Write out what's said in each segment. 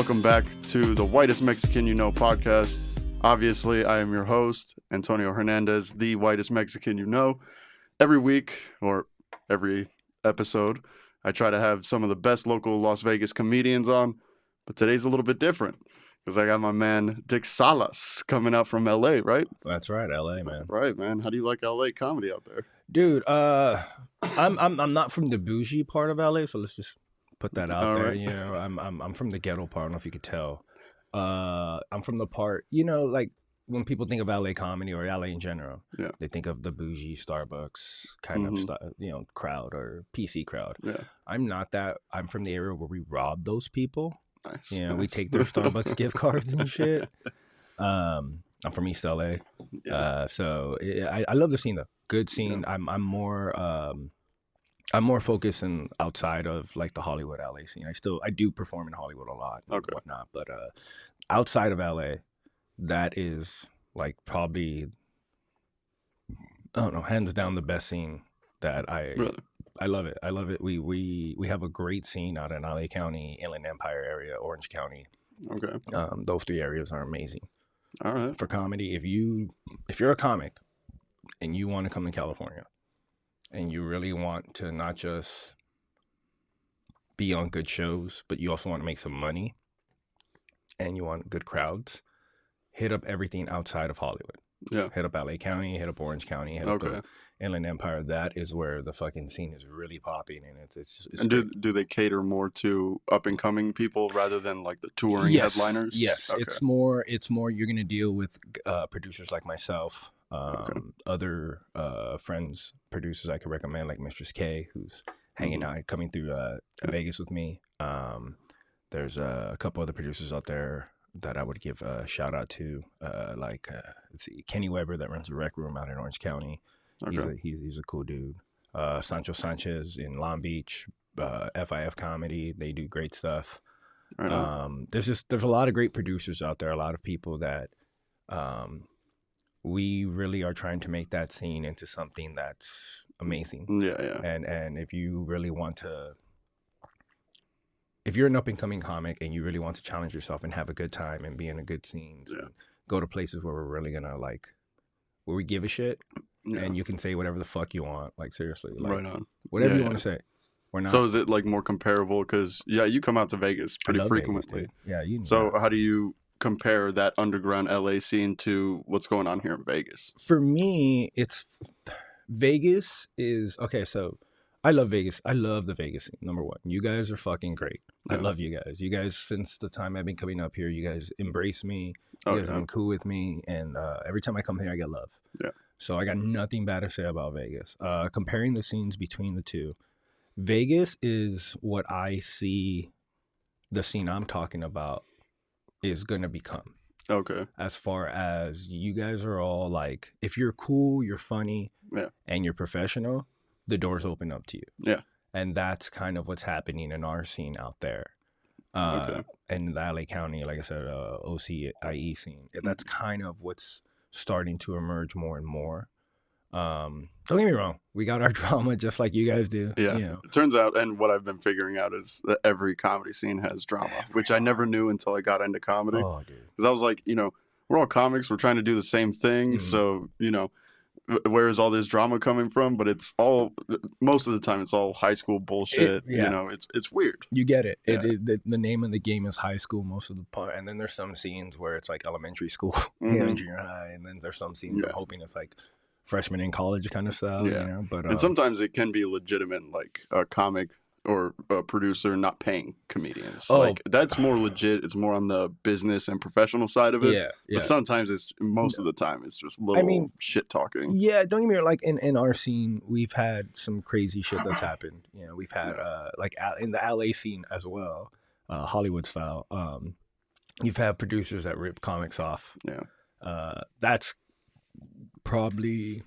welcome back to the Whitest Mexican You Know podcast. Obviously, I am your host, Antonio Hernandez, the whitest Mexican you know. Every week, or every episode, I try to have some of the best local Las Vegas comedians on, but today's a little bit different because I got my man Dick Salas coming out from LA, right? That's right, LA, man. Right, man. How do you like LA comedy out there? Dude, I'm not from the bougie part of LA, so let's just put that out there. Right. You know, I'm from the ghetto part. I don't know if you could tell. I'm from the part, you know, like when people think of LA comedy or LA in general, they think of the bougie Starbucks kind of crowd or PC crowd. Yeah. I'm not that. I'm from the area where we rob those people. Nice. You know, we take their Starbucks gift cards and shit. I'm from East LA. Yeah. So I love the scene though. Good scene. Yeah. I'm more focused in outside of like the Hollywood LA scene. I do perform in Hollywood a lot and whatnot, but outside of LA, that is like probably, I don't know, hands down the best scene that I love it. I love it. We have a great scene out in LA County, Inland Empire area, Orange County. Okay. Those three areas are amazing. All right. For comedy, if you're a comic and you want to come to California and you really want to not just be on good shows, but you also want to make some money and you want good crowds, hit up everything outside of Hollywood. Yeah. Hit up LA County, hit up Orange County, hit up the Inland Empire. That is where the fucking scene is really popping, and it's and do they cater more to up and coming people rather than like the touring headliners? Yes. Okay. It's more you're gonna deal with producers like myself, other friends, producers I could recommend, like Mistress K, who's hanging out, coming through Vegas with me. There's a couple other producers out there that I would give a shout out to, let's see, Kenny Weber that runs a rec room out in Orange County. Okay. He's a cool dude. Sancho Sanchez in Long Beach, FIF Comedy. They do great stuff. Right. There's a lot of great producers out there. A lot of people that we really are trying to make that scene into something that's amazing. Yeah. And if you really want to. If you're an up-and-coming comic and you really want to challenge yourself and have a good time and be in a good scenes, and go to places where we're really gonna where we give a shit, and you can say whatever the fuck you want, like seriously, like right on. Whatever you want to say. We're not. So is it like more comparable? Because you come out to Vegas pretty frequently. Vegas, so how do you compare that underground LA scene to what's going on here in Vegas? For me, Vegas is okay. So. I love Vegas. I love the Vegas scene, number one. You guys are fucking great. I love you guys. You guys, since the time I've been coming up here, you guys embrace me. You guys have been cool with me. And every time I come here, I get love. Yeah. So I got nothing bad to say about Vegas. Comparing the scenes between the two, Vegas is what I see the scene I'm talking about is going to become. Okay. As far as you guys are all like, if you're cool, you're funny, and you're professional, the doors open up to you. Yeah. And that's kind of what's happening in our scene out there. And the LA County, like I said, OCIE scene. That's kind of what's starting to emerge more and more. Don't get me wrong. We got our drama just like you guys do. Yeah. You know. It turns out, and what I've been figuring out is that every comedy scene has drama, which I never knew until I got into comedy. Oh, dude. Because I was like, we're all comics. We're trying to do the same thing. Mm-hmm. So, where is all this drama coming from? But it's all, most of the time, it's all high school bullshit. It's weird. You get it. Yeah. The name of the game is high school most of the part. And then there's some scenes where it's like elementary school, junior high. And then there's some scenes I'm hoping it's like freshman in college kind of style. Yeah. But, and sometimes it can be legitimate, like a comic or a producer not paying comedians. Like that's more legit. It's more on the business and professional side of it. Yeah. But sometimes most of the time it's just little shit talking. Yeah, don't get me wrong. Like in our scene, we've had some crazy shit that's happened. We've had like in the LA scene as well, Hollywood style. You've had producers that rip comics off. Yeah. That's probably,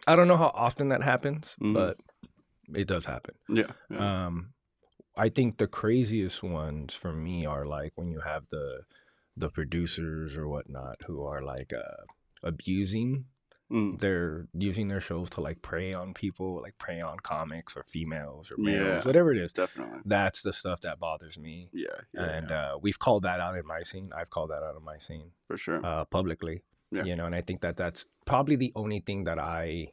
I don't know how often that happens, but it does happen. Yeah. I think the craziest ones for me are like when you have the producers or whatnot who are like abusing they're using their shows to like prey on people, like prey on comics or females or males, Yeah, whatever it is. definitely. That's the stuff that bothers me. Yeah, And we've called that out in my scene. I've called that out in my scene for sure. publicly. Yeah. You know, and I think that that's probably the only thing that I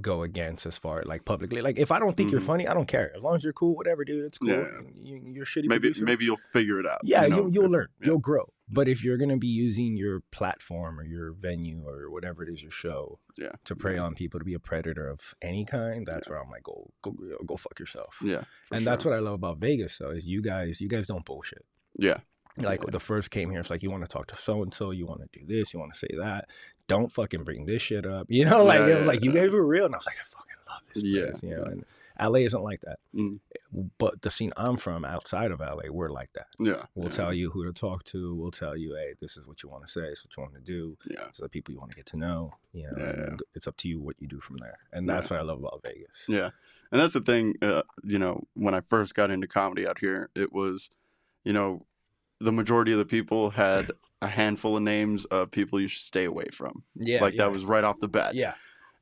go against as far like publicly. Like if I don't think you're funny, I don't care. As long as you're cool, whatever, dude, it's cool. Yeah. You're a shitty Maybe producer. maybe you'll figure it out. Yeah, you know, you'll learn. You'll grow. But if you're gonna be using your platform or your venue or whatever it is, your show, to prey on people, to be a predator of any kind, that's where I'm like, go fuck yourself. Yeah. And that's what I love about Vegas though, is you guys don't bullshit. Yeah. Like the first came here, it's like you want to talk to so and so, you want to do this, you want to say that. Don't fucking bring this shit up. You know, like it was like you guys were real, and I was like, I fucking love this place. You know, and LA isn't like that. But the scene I'm from outside of LA, we're like that. Yeah. We'll tell you who to talk to. We'll tell you, hey, this is what you want to say. This is what you want to do. Yeah. This is the people you want to get to know. You know, and it's up to you what you do from there. And that's what I love about Vegas. Yeah. And that's the thing, you know, when I first got into comedy out here, it was, you know, the majority of the people had a handful of names of people you should stay away from. Yeah. Like that was right off the bat. Yeah.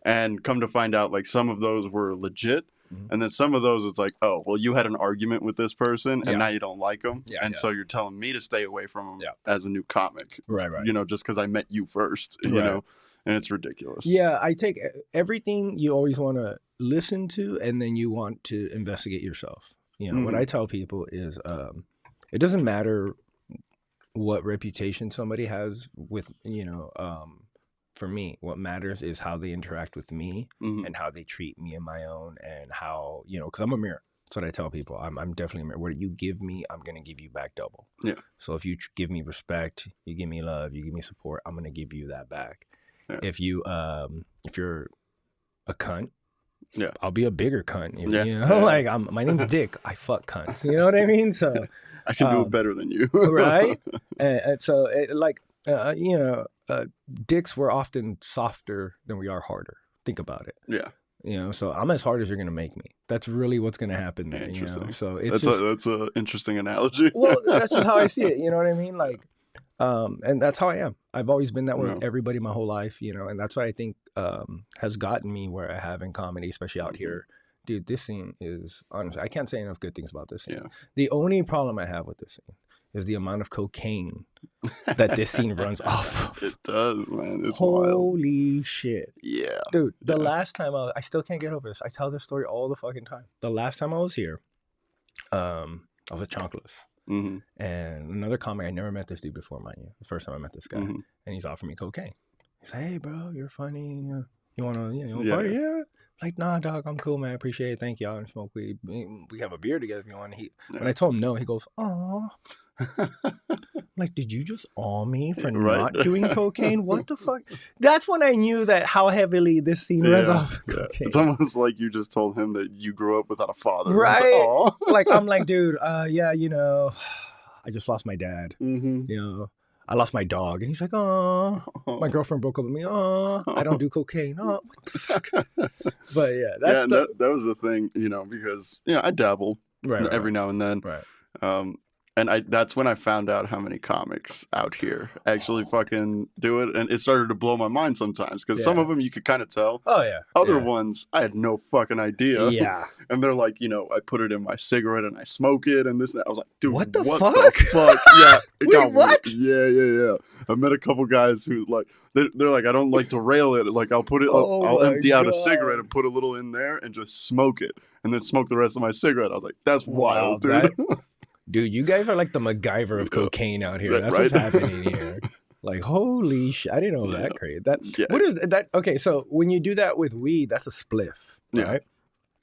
And come to find out, like some of those were legit. And then some of those, it's like, oh, well, you had an argument with this person and now you don't like them. So you're telling me to stay away from them as a new comic. Right. You know, just because I met you first, you know, and it's ridiculous. Yeah, I take everything you always want to listen to and then you want to investigate yourself. You know, what I tell people is it doesn't matter what reputation somebody has with, you know, for me, what matters is how they interact with me and how they treat me and my own and how, you know, because I'm a mirror. That's what I tell people. I'm definitely a mirror. What you give me, I'm going to give you back double. Yeah. So if you give me respect, you give me love, you give me support, I'm going to give you that back. Yeah. If you're a cunt, I'll be a bigger cunt. You know, like my name's Dick. I fuck cunts. You know what I mean? So I can do it better than you, right? And so, you know, dicks were often softer than we are harder. Think about it. Yeah. You know, so I'm as hard as you're gonna make me. That's really what's gonna happen there. Interesting. You know? So it's that's a interesting analogy. Well, that's just how I see it. You know what I mean? Like, and that's how I am. I've always been that way with everybody my whole life. You know, and that's what I think has gotten me where I have in comedy, especially out here. Dude, this scene is honestly, I can't say enough good things about this scene. Yeah. The only problem I have with this scene is the amount of cocaine that this scene runs off of. It does, man. It's Holy wild. Shit. Yeah. Dude, the last time I still can't get over this. I tell this story all the fucking time. The last time I was here, I was at Chonkless. And another comic, I never met this dude before, mind you. The first time I met this guy. And he's offering me cocaine. He's like, hey, bro, you're funny. You want to, party? Yeah. Like, nah, dog, I'm cool, man. I appreciate it. Thank y'all. And smoke weed. We have a beer together if you want. When I told him no, he goes, aw. Like, did you just awe me for not doing cocaine? What the fuck? That's when I knew that how heavily this scene runs off cocaine. It's almost like you just told him that you grew up without a father. Right? Like, I'm like, dude, yeah, you know, I just lost my dad. You know, I lost my dog. And he's like, oh, my girlfriend broke up with me. Oh, I don't do cocaine. Oh, what the fuck? But yeah, that was the thing, you know, because, you know, I dabbled every now and then. Right. And that's when I found out how many comics out here actually fucking do it. And it started to blow my mind sometimes because some of them you could kind of tell. Oh, yeah. Other ones, I had no fucking idea. Yeah. And they're like, you know, I put it in my cigarette and I smoke it and this and that. I was like, dude, what the fuck? Yeah. Wait, what? Yeah. I met a couple guys who like, they're like, I don't like to rail it. Like, I'll put it, I'll empty out a cigarette and put a little in there and just smoke it. And then smoke the rest of my cigarette. I was like, that's wild, dude. Dude, you guys are like the MacGyver of cocaine out here. That's what's happening here. Like, holy shit. I didn't know that crazy. What is that? Okay, so when you do that with weed, that's a spliff, right?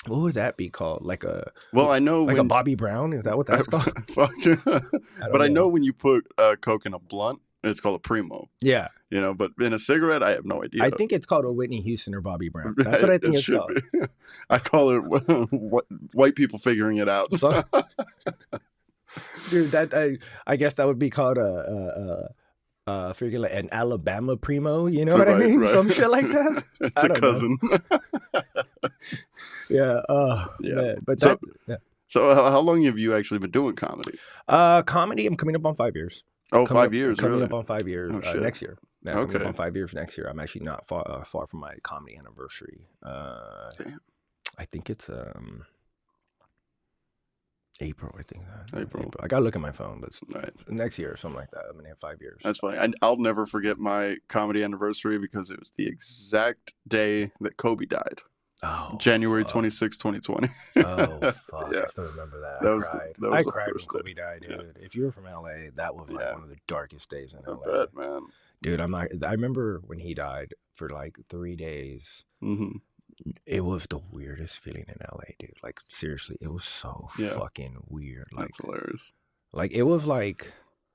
What would that be called? Like a... Well, I know... Like a Bobby Brown? Is that what that's called? I know when you put coke in a blunt, it's called a Primo. Yeah. You know, but in a cigarette, I have no idea. I think it's called a Whitney Houston or Bobby Brown. That's what I think it's called. I call it white people figuring it out. Dude, I guess that would be called figure like an Alabama Primo, you know what I mean? Right. Some shit like that. It's a cousin. Yeah. Man. But so how long have you actually been doing comedy? Comedy, I'm coming up on 5 years. Oh, 5 years, coming really? up on 5 years Oh, shit. next year. Yeah, coming up Okay. on 5 years next year. I'm actually not far from my comedy anniversary. Damn. I think it's April. I think April. I gotta look at my phone, but Right. next year or something like that. I'm gonna have 5 years. That's funny. I'll never forget my comedy anniversary because it was the exact day that Kobe died. Oh, January fuck. 26, 2020. Oh fuck! Yeah. I still remember that. That I was cried. that was I the cried when first Kobe day. died, Yeah. dude. If you were from LA, that was like Yeah. one of the darkest days in I LA. bet, man. Dude, I'm not. I remember when he died for like 3 days. Mm-hmm. It was the weirdest feeling in LA, dude. Like seriously, it was so Yeah. fucking weird. Like, That's hilarious. like it was like,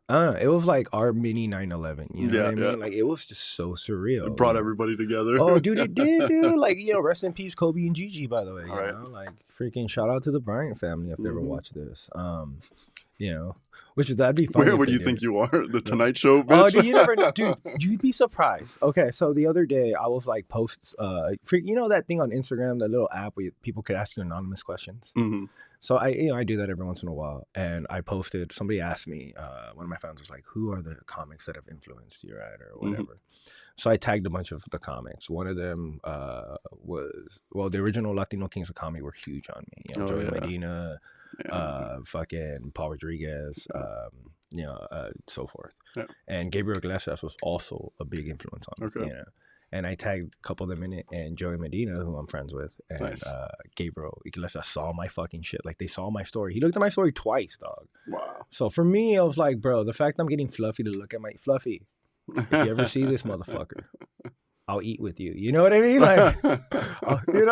it was like our mini 9/11. You know Yeah, what I mean? yeah. Like it was just so surreal. It brought you know? everybody together. Oh, dude, it did, dude. Like, rest in peace, Kobe and Gigi, by the way. All right. Like, freaking shout out to the Bryant family if they ever Mhm. watch this. Which that'd be funny. Where do you think you are? The Tonight Show, bitch? Oh, dude, you never know, dude. You'd be surprised. Okay, so the other day I was like you know that thing on Instagram, that little app where people could ask you anonymous questions. Mm-hmm. So I do that every once in a while, and I posted. Somebody asked me, one of my fans was like, "Who are the comics that have influenced you, right, or whatever?" So I tagged a bunch of the comics. One of them was the original Latino Kings of Comedy were huge on me. You know, Oh, Joey yeah. Medina, Yeah. fucking Paul Rodriguez, so forth. Yeah. And Gabriel Iglesias was also a big influence on me. Okay. You know? And I tagged a couple of them in it, and Joey Medina, who I'm friends with, and Nice. Gabriel Iglesias saw my fucking shit. Like, they saw my story. He looked at my story twice, dog. Wow. So for me, I was like, bro, the fact I'm getting Fluffy to look at my Fluffy, if you ever see this motherfucker, I'll eat with you. You know what I mean? Like, you know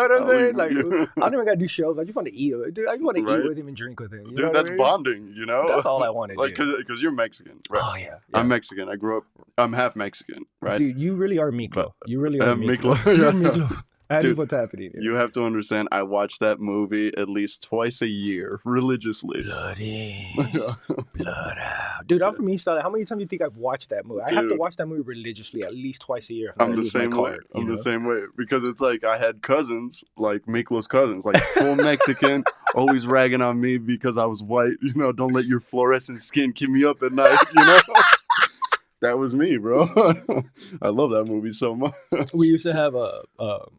what I'm I'll saying? eat Like, with you. I don't even gotta do shows. I just want to eat. Dude, I just want to Right. eat with him and drink with him. You know Dude, what that's I mean? bonding, you know? That's all I want to Like, do. because you're Mexican, right? Oh yeah, I'm Mexican. I grew up, I'm half Mexican, right? Dude, you really are Miklo. You really are Miklo. Miklo. You're Yeah. Miklo. I Dude, what's happening here. You have to understand, I watch that movie at least twice a year, religiously. Blood in, blood out. Dude, I'm from East LA. How many times do you think I've watched that movie? I have to Dude. watch that movie religiously at least twice a year. If not, I'm I the lose my same way. card, you I'm know? the same way. Because it's like I had cousins, like Miklo's cousins, like full Mexican, always ragging on me because I was white. You know, don't let your fluorescent skin keep me up at night, you know? That was me, bro. I love that movie so much. We used to have a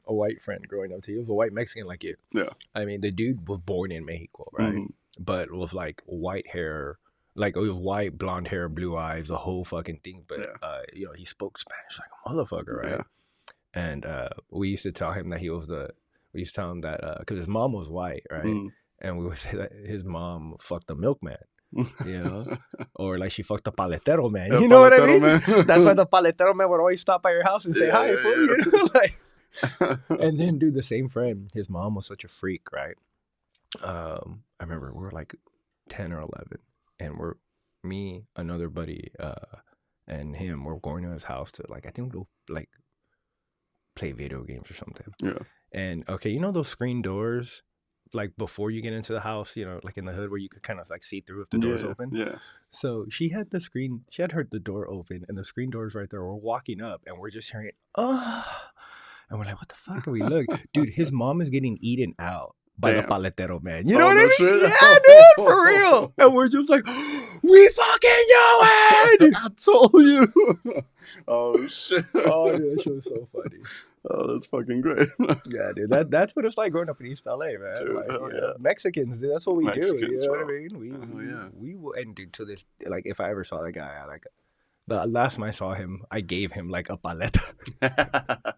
white friend growing up too. He was a white Mexican like you. Yeah. I mean, the dude was born in Mexico, right? Mhm. But with like white hair, like with white, blonde hair, blue eyes, the whole fucking thing. But Yeah. he spoke Spanish like a motherfucker, right? Yeah. And we used to tell him that we used to tell him that because his mom was white, right? Mhm. And we would say that his mom fucked the milkman. You know, or like she fucked the paletero man. El You know what I paletero mean? man. That's why the paletero man would always stop by your house and say Yeah, hi. yeah, Fool, yeah. you know? Like, and then, dude, the same friend, his mom was such a freak, right? I remember we were like 10 or 11, and me, another buddy, and him were going to his house to like, I think we'll like play video games or something. Yeah. And okay, you know those screen doors, like before you get into the house, you know, like in the hood where you could kind of like see through if the door's open. Yeah. So she had heard the door open, and the screen door's right there. We're walking up, and we're just hearing, and we're like, what the fuck? And we look, dude, his mom is getting eaten out by the Damn. paletero man. You know what no I mean? shit? Yeah, dude, for real. And we're just like, we fucking know it. I told you. Oh shit. Oh, dude, that shit was so funny. Oh, that's fucking great. Yeah, dude, that's what it's like growing up in East LA, man. Dude, like, hell you know, yeah. Mexicans, dude, that's what we do. Mexicans, You know what I bro. mean? Oh, We will, and dude, to this, like, if I ever saw that guy, the last time I saw him, I gave him like a paleta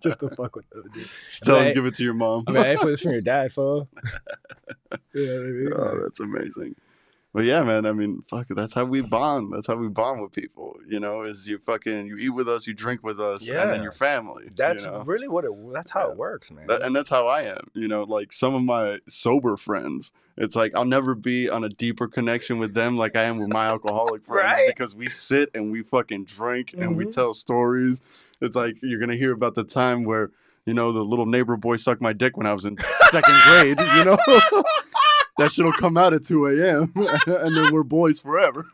just to fuck with him, dude. Just tell him, I- give it to your mom. I mean, I put this from your dad, fool. You know what I mean? Oh, that's amazing. But yeah, man, I mean, fuck, that's how we bond. That's how we bond with people, you know, is you eat with us, you drink with us, and Yeah. then your family. That's you know? really that's how Yeah. it works, man. And that's how I am, you know, like some of my sober friends, it's like I'll never be on a deeper connection with them like I am with my alcoholic friends Right? because we sit and we fucking drink and we Mhm. tell stories. It's like you're going to hear about the time where, you know, the little neighbor boy sucked my dick when I was in second grade, you know? That shit'll come out at 2 a.m. and then we're boys forever.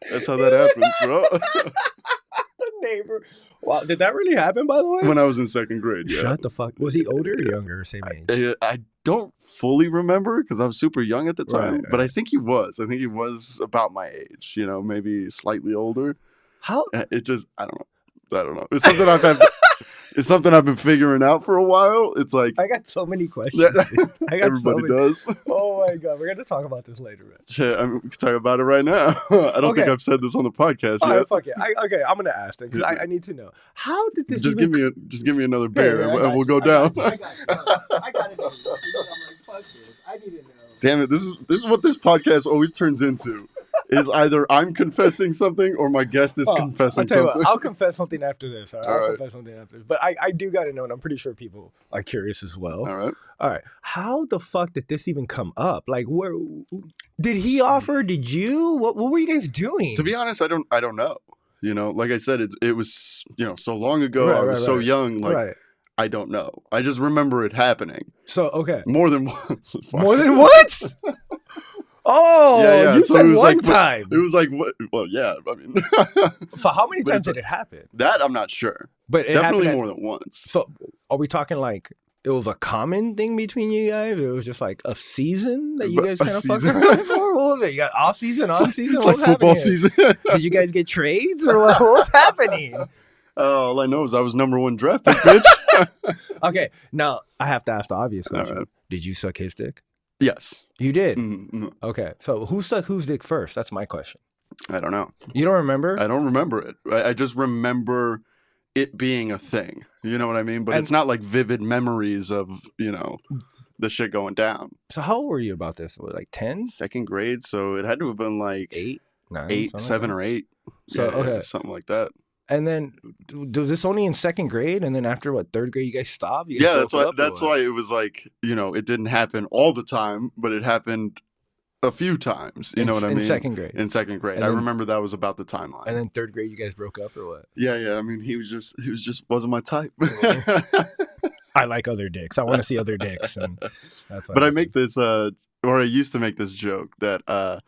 That's how that happens, bro. The neighbor. Wow, did that really happen, by the way? When I was in second grade, yeah. Shut the fuck. Was he older or younger or same age? I don't fully remember because I was super young at the time, Right, but right. I think he was. I think he was about my age, maybe slightly older. How? It just, I don't know. It's something it's something I've been figuring out for a while. It's like, I got so many questions. dude. I got everybody so many. does. Oh my god, we're gonna talk about this later, man. Shit, we can talk about it right now. I don't think Okay. I've said this on the podcast All yet. right, fuck it. Okay, I'm gonna ask them because I need to know. How did this Just even... give me another beer Yeah, I and got we'll you, go down. I got you. I gotta do this. I'm like, fuck this. I need to know. Damn it! This is what this podcast always turns into. Is either I'm confessing something or my guest is I'll confessing tell you something. what, I'll confess something after this. All right? All I'll right. confess something after this. But I do got to know, and I'm pretty sure people are curious as well. All right. All right. How the fuck did this even come up? Like, where did he offer? Did you? What were you guys doing? To be honest, I don't know. Like I said, it was so long ago. Right, I was right, so right. young. Like Right. I don't know. I just remember it happening So okay. more than once. Fuck. More than once? Oh, Yeah. you So said it was one like- time. It was like what? Well, yeah. I mean, So how many but times it's did it happen? that I'm not sure. But it Definitely happened more than once. So are we talking like it was a common thing between you guys? It was just like a season that you But guys a kind of fucked season. around for? What was it? You got off season, on season? It's What like was football happening? season. Did you guys get trades or what was happening? All I know is I was #1 draft pick, bitch. Okay, now I have to ask the obvious All question. right. Did you suck his dick? Yes. You did? Mm, Okay, so who sucked whose dick first? That's my question. I don't know. You don't remember? I don't remember it. I just remember it being a thing. You know what I mean? But And- it's not like vivid memories of, the shit going down. So how old were you about this? What, like 10? Second grade, so it had to have been like 8? 9? 8, something 7, like or 8. So, Yeah, okay. something like that. that? And then was this only in second grade? And then after what, third grade, you guys stopped? You guys Yeah, broke up or that's what? why it was like, it didn't happen all the time, but it happened a few times. You know what I mean? In second grade. In second grade. And I then- remember that was about the timeline. And then third grade, you guys broke up or what? Yeah. I mean, he was just wasn't my type. I like other dicks. I want to see other dicks. And that's But I make this, or I used to make this joke that, I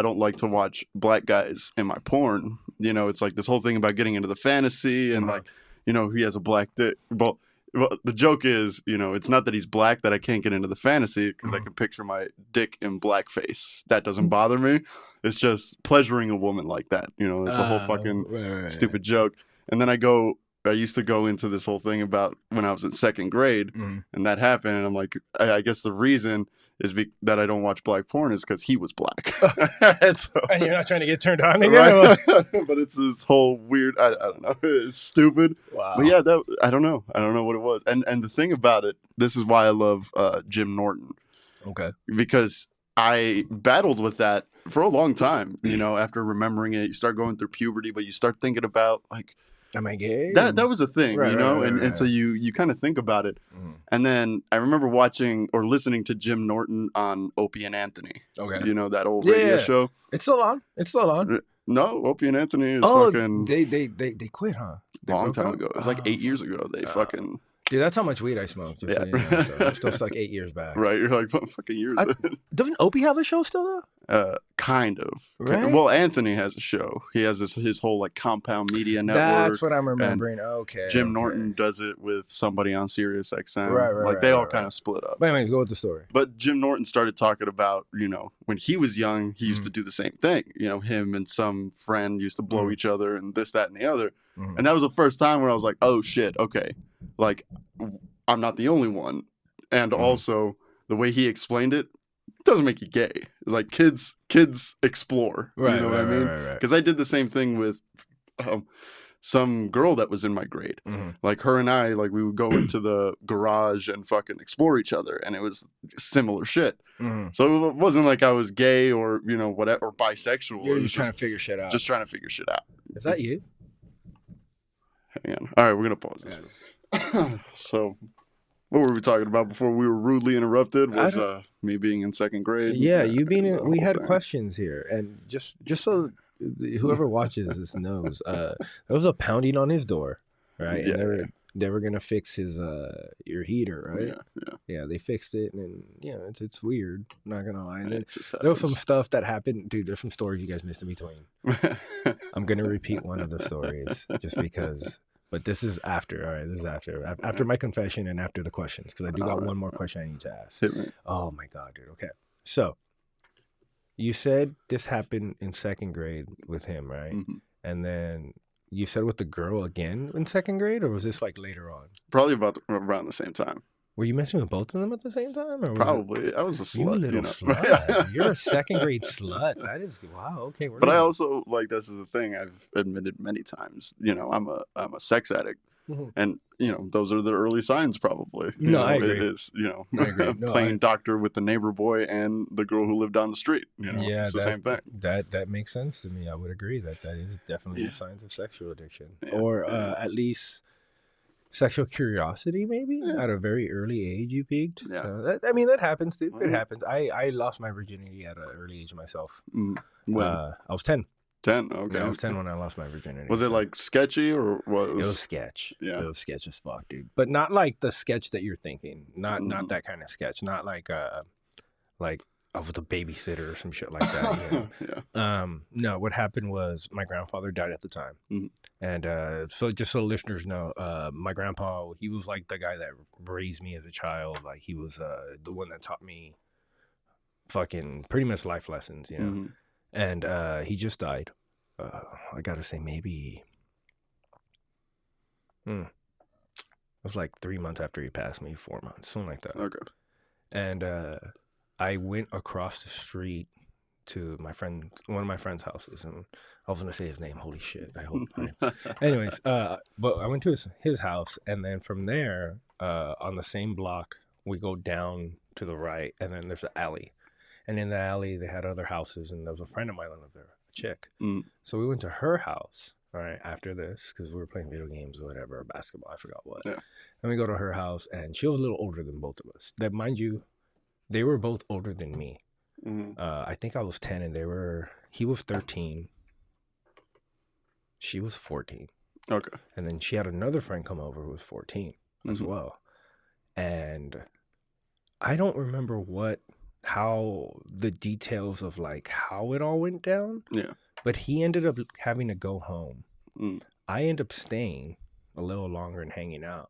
don't like to watch black guys in my porn. It's like this whole thing about getting into the fantasy and Uh-huh. like, he has a black dick. Well, the joke is, it's not that he's black that I can't get into the fantasy because I Mhm. can picture my dick in blackface. That doesn't bother me. It's just pleasuring a woman like that. It's a whole fucking right. stupid joke. And then I used to go into this whole thing about when I was in second grade Mhm. and that happened. And I'm like, I guess the reason is that I don't watch black porn is because he was black. And so, And you're not trying to get turned on again? Or what? right? But it's this whole weird, I don't know, it's stupid. Wow. But yeah, I don't know. I don't know what it was. And the thing about it, this is why I love Jim Norton, Okay. because I battled with that for a long time. After remembering it, you start going through puberty, but you start thinking about like, Am I gay? that was a thing, Right, right, and right. so you kind of think about it. Mhm. And then I remember watching or listening to Jim Norton on Opie and Anthony. Okay. That old Yeah, radio yeah. show. It's still on. It's still on. No, Opie and Anthony is Oh, fucking they quit, huh? They long broke time up? ago. It was like Oh, 8 years ago. They fucking Dude, that's how much weed I smoked. Just so Yeah. you know. So I'm still stuck 8 years back. right. You're like, what fucking years? Doesn't Opie have a show still though? Kind of. Right? Well, Anthony has a show. He has his whole like Compound Media Network. That's what I'm remembering. Okay. Jim okay. Norton does it with somebody on Sirius XM. Right, like they all right. kind of split up. But anyways, go with the story. But Jim Norton started talking about, when he was young, he used Mhm. to do the same thing. Him and some friend used to blow Mhm. each other and this, that, and the other. Mhm. And that was the first time where I was like, oh shit, okay. Like, I'm not the only one. And Mhm. also, the way he explained it doesn't make you gay. Like, kids explore. Right, you know what I right, mean? right, right. Because I did the same thing with some girl that was in my grade. Mhm. Like her and I, like we would go into the garage and fucking explore each other, and it was similar shit. Mhm. So it wasn't like I was gay or whatever or bisexual. You're It was just trying to figure shit out. just trying to figure shit out. Is that you? Hang on. All right, we're gonna pause this. So, what were we talking about before we were rudely interrupted? Was me being in second grade? Yeah, you being the in, we whole had thing. questions here, and just so whoever watches this knows, there was a pounding on his door, right? Yeah. And they were gonna fix his your heater, right? Yeah. Yeah, they fixed it, and it's weird. I'm not gonna lie. And then It just there was some happens. stuff that happened, dude. There's some stories you guys missed in between. I'm gonna repeat one of the stories just because. But this is after. All right, this is after my confession and after the questions, because I do got All right. one more question I need to ask. Hit me. Oh my god, dude. Okay, so you said this happened in second grade with him, right? Mm-hmm. And then you said with the girl again in second grade, or was this like later on? Probably around the same time. Were you messing with both of them at the same time, or was Probably. I was a you slut, little know. slut? You're a second grade slut. That is wow. Okay, we're But I gonna. also like this is the thing I've admitted many times. I'm a sex addict, Mhm. and those are the early signs. Probably. No, I It agree. is I agree. No, playing doctor with the neighbor boy and the girl who lived down the street. yeah, It's the same thing. that makes sense to me. I would agree that is definitely Yeah. the signs of sexual addiction, Yeah, or yeah. at least sexual curiosity. Maybe Yeah. at a very early age you peaked. Yeah. So that happens, dude. It Mhm. happens. I lost my virginity at an early age myself. When I was 10. 10? Okay. Yeah, I was 10 when I lost my virginity. Was it so- like sketchy or was It was sketch. Yeah. It was sketch as fuck, dude. But not like the sketch that you're thinking. Not Mhm. that kind of sketch. Not like I was a babysitter or some shit like that. Yeah. No, what happened was my grandfather died at the time. Mhm. And so just so listeners know, my grandpa, he was like the guy that raised me as a child. Like he was the one that taught me fucking pretty much life lessons, Mhm. And he just died. I gotta say maybe it was like 3 months after he passed, maybe 4 months, something like that. Okay. And I went across the street to one of my friend's houses, and I was gonna say his name. Holy shit! I hope. Anyways, but I went to his house, and then from there, on the same block, we go down to the right, and then there's an alley, and in the alley they had other houses, and there was a friend of mine that lived there, a chick. So we went to her house. All right, after this, because we were playing video games or whatever, or basketball, I forgot what. Yeah. And we go to her house, and she was a little older than both of us. That, mind you, they were both older than me. Mhm. I think I was 10, and he was 13. She was 14. Okay. And then she had another friend come over who was 14 as Mhm. well. And I don't remember how the details of like how it all went down. Yeah. But he ended up having to go home. Mm. I ended up staying a little longer and hanging out.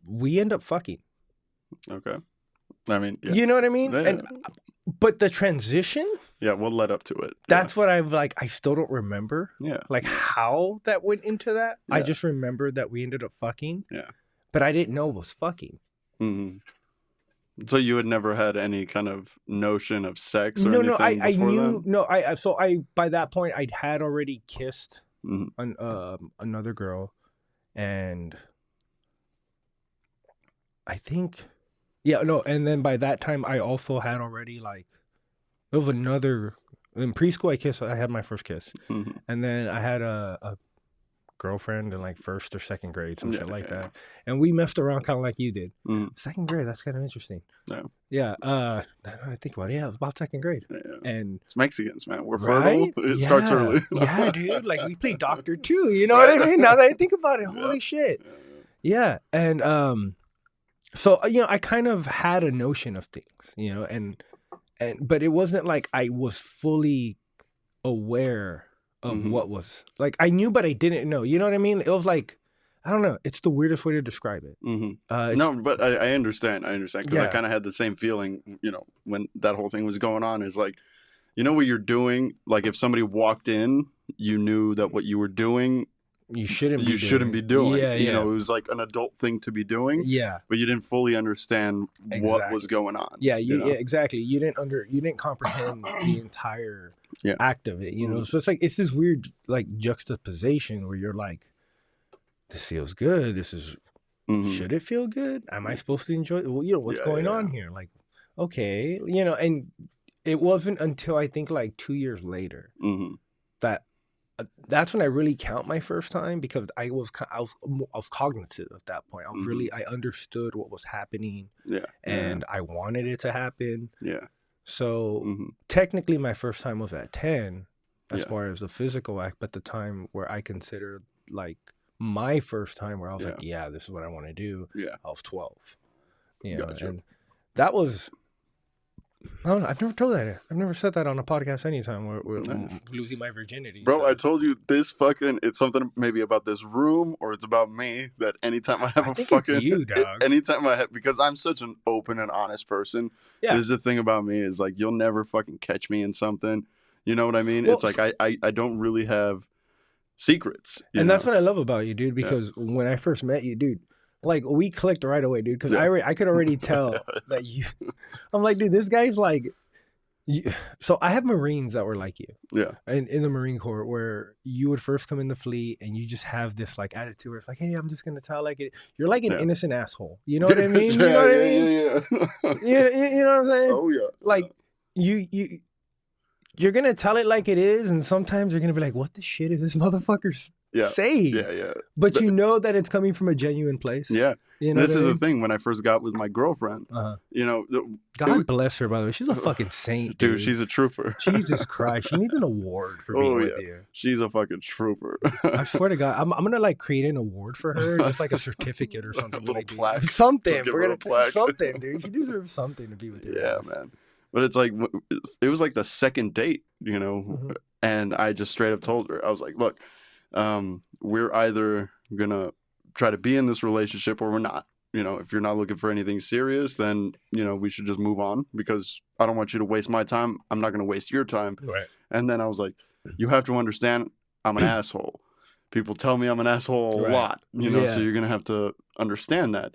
We end up fucking. Okay. I mean, yeah. You know what I mean? Yeah. But the transition, Yeah, what led up to it? that's what I'm like. I still don't remember Yeah. like how that went into that. I Yeah. just remember that we ended up fucking. Yeah. But I didn't know it was fucking. Mm-hmm. So you had never had any kind of notion of sex or No, anything I before knew. then? No, I by that point I had already kissed Mhm. another girl, and I think, yeah, no, and then by that time I also had already like there was another in preschool. I had my first kiss, Mhm. and then I had a girlfriend in like first or second grade, some shit like Yeah. that, and we messed around kind of like you did. Mhm. Second grade, that's kind of interesting. Yeah. Yeah. I think about it. Yeah, it was about second grade, Yeah. and It's Mexicans, man. We're right? fertile. It starts Yeah. early. Yeah, dude. Like we played doctor too. You know what I mean? Now that I think about it, holy shit. Yeah, and so I kind of had a notion of things, and but it wasn't like I was fully aware of Mhm. what was like I knew, but I didn't know. You know what I mean? It was like I don't know. It's the weirdest way to describe it. Mm-hmm. No, but I understand. Because I Yeah. kind of had the same feeling, when that whole thing was going on. Is like, what you're doing. Like if somebody walked in, you knew that what you were doing, you shouldn't be doing. Yeah, yeah. It was like an adult thing to be doing. Yeah. But you didn't fully understand what was going on. Yeah, you yeah, exactly. You didn't comprehend the entire act of it, So it's like it's this weird like juxtaposition where you're like, this feels good. This is should it feel good? Am I supposed to enjoy it? Well, what's going on here? Like, okay, and it wasn't until I think like 2 years later that that's when I really count my first time, because I was cognitive at that point. I understood what was happening, and I wanted it to happen. Yeah. So technically, my first time was at 10, as far as the physical act, but the time where I considered like my first time where I was Yeah. like, yeah, this is what I want to do. Yeah. I was 12. You know, Gotcha. and that was, I don't know, I've never told that. I've never said that on a podcast anytime where Nice. losing my virginity. Bro, so. I told you this fucking, it's something maybe about this room or it's about me that anytime I have I a think fucking, it's you, dog. anytime I have, because I'm such an open and honest person. Yeah. This is the thing about me is like, you'll never fucking catch me in something. You know what I mean? Well, It's like, I don't really have secrets. And that's what I love about you, dude, because when I first met you, dude, like we clicked right away, dude, because I could already tell that you, I'm like, dude, this guy's like, so I have Marines that were like you. Yeah. In the Marine Corps, where you would first come in the fleet and you just have this like attitude where it's like, hey, I'm just going to tell like it. You're like an innocent asshole. You know what I mean? You know what I mean? Yeah. You know what I'm saying? Oh, yeah. Like you're going to tell it like it is. And sometimes you're going to be like, what the shit is this motherfucker saying? Yeah. But you know that it's coming from a genuine place. Yeah. You know this is the thing. When I first got with my girlfriend, you know, God bless her, by the way. She's a fucking saint, dude. She's a trooper. Jesus Christ. She needs an award for being with you. She's a fucking trooper. I swear to God, I'm going to like create an award for her, just like a certificate or something. A little like, plaque. Something. We're We're going to plaque. put something, dude. She deserves something to be with you. Yeah, man. But it's like, it was like the second date, you know, and I just straight up told her, I was like, look, we're either going to try to be in this relationship or we're not. You know, if you're not looking for anything serious, then, you know, we should just move on because I don't want you to waste my time. I'm not going to waste your time. Right. And then I was like, you have to understand I'm an asshole. People tell me I'm an asshole a lot, you know, so you're going to have to understand that.